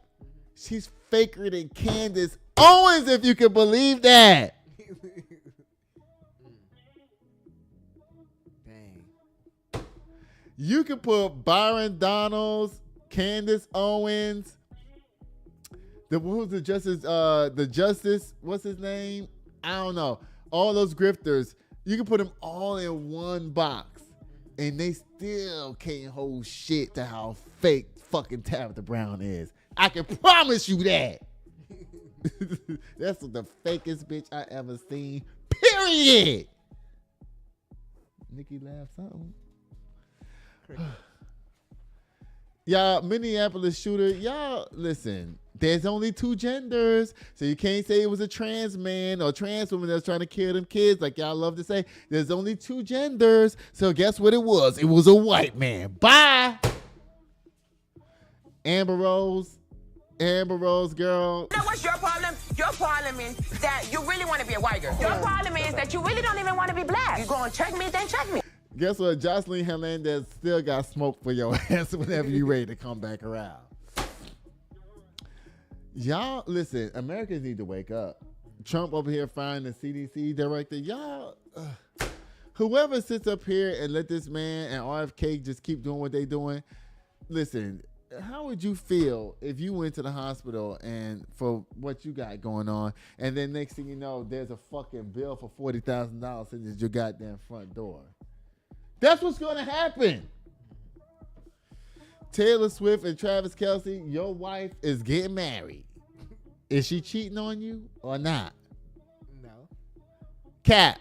she's faker than Candace Owens, if you can believe that. Dang. You can put Byron Donalds, Candace Owens, who's the justice, what's his name? I don't know. All those grifters, you can put them all in one box, and they still can't hold shit to how fake fucking Tabitha Brown is. I can promise you that. That's the fakest bitch I ever seen. Period. Nikki laughed something. Y'all, Minneapolis shooter, y'all, listen, there's only two genders, so you can't say it was a trans man or trans woman that was trying to kill them kids like y'all love to say. There's only two genders, so guess what it was? It was a white man. Bye! Amber Rose, girl. You know what's your problem? Your problem is that you really want to be a white girl. Your problem is that you really don't even want to be black. You gonna check me, then check me. Guess what? Jocelyn Hernandez still got smoke for your ass whenever you ready to come back around. Y'all, listen, Americans need to wake up. Trump over here firing the CDC director. Y'all, whoever sits up here and let this man and RFK just keep doing what they doing, listen, how would you feel if you went to the hospital and for what you got going on, and then next thing you know, there's a fucking bill for $40,000 sitting at your goddamn front door? That's what's going to happen. Taylor Swift and Travis Kelce, your wife is getting married. Is she cheating on you or not? No. Cap.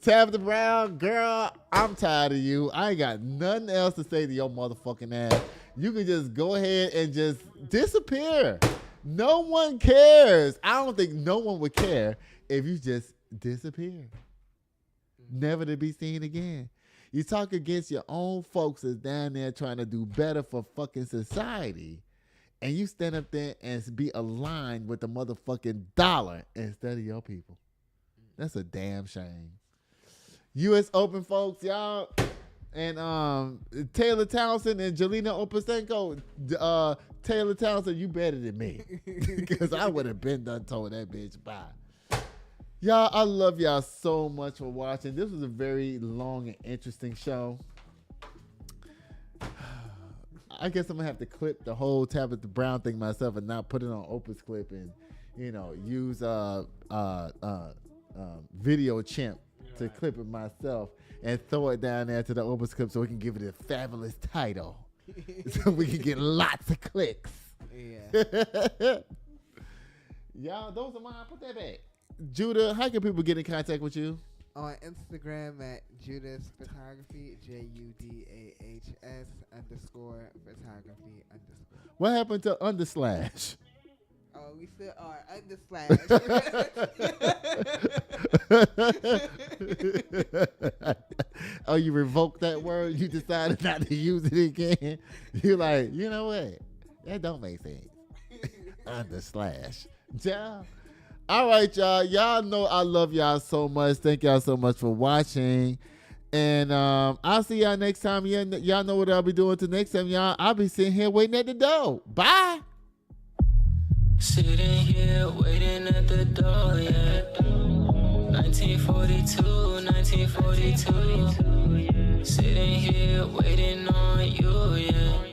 Tabitha Brown, girl, I'm tired of you. I ain't got nothing else to say to your motherfucking ass. You can just go ahead and just disappear. No one cares. I don't think no one would care if you just disappear. Never to be seen again. You talk against your own folks that's down there trying to do better for fucking society, and you stand up there and be aligned with the motherfucking dollar instead of your people. That's a damn shame. U.S. Open, folks, y'all, and Taylor Townsend and Jelena Ostapenko. Taylor Townsend, you better than me, because I would have been done told that bitch bye. Y'all, I love y'all so much for watching. This was a very long and interesting show. I guess I'm gonna have to clip the whole Tabitha Brown thing myself and not put it on Opus Clip and, use Video Chimp to clip it myself and throw it down there to the Opus Clip so we can give it a fabulous title. So we can get lots of clicks. Yeah. Y'all, those are mine. Put that back. Judah, how can people get in contact with you? On Instagram at Judas Photography, JUDAHS_photography_. What happened to underslash? Oh, we still are Oh, you revoked that word? You decided not to use it again? You're like, you know what? That don't make sense. /. Yeah. All right, y'all. Y'all know I love y'all so much. Thank y'all so much for watching. And I'll see y'all next time. Y'all know what I'll be doing till next time, y'all. I'll be sitting here waiting at the door. Bye. Sitting here waiting at the door, yeah. 1942. Sitting here waiting on you, yeah.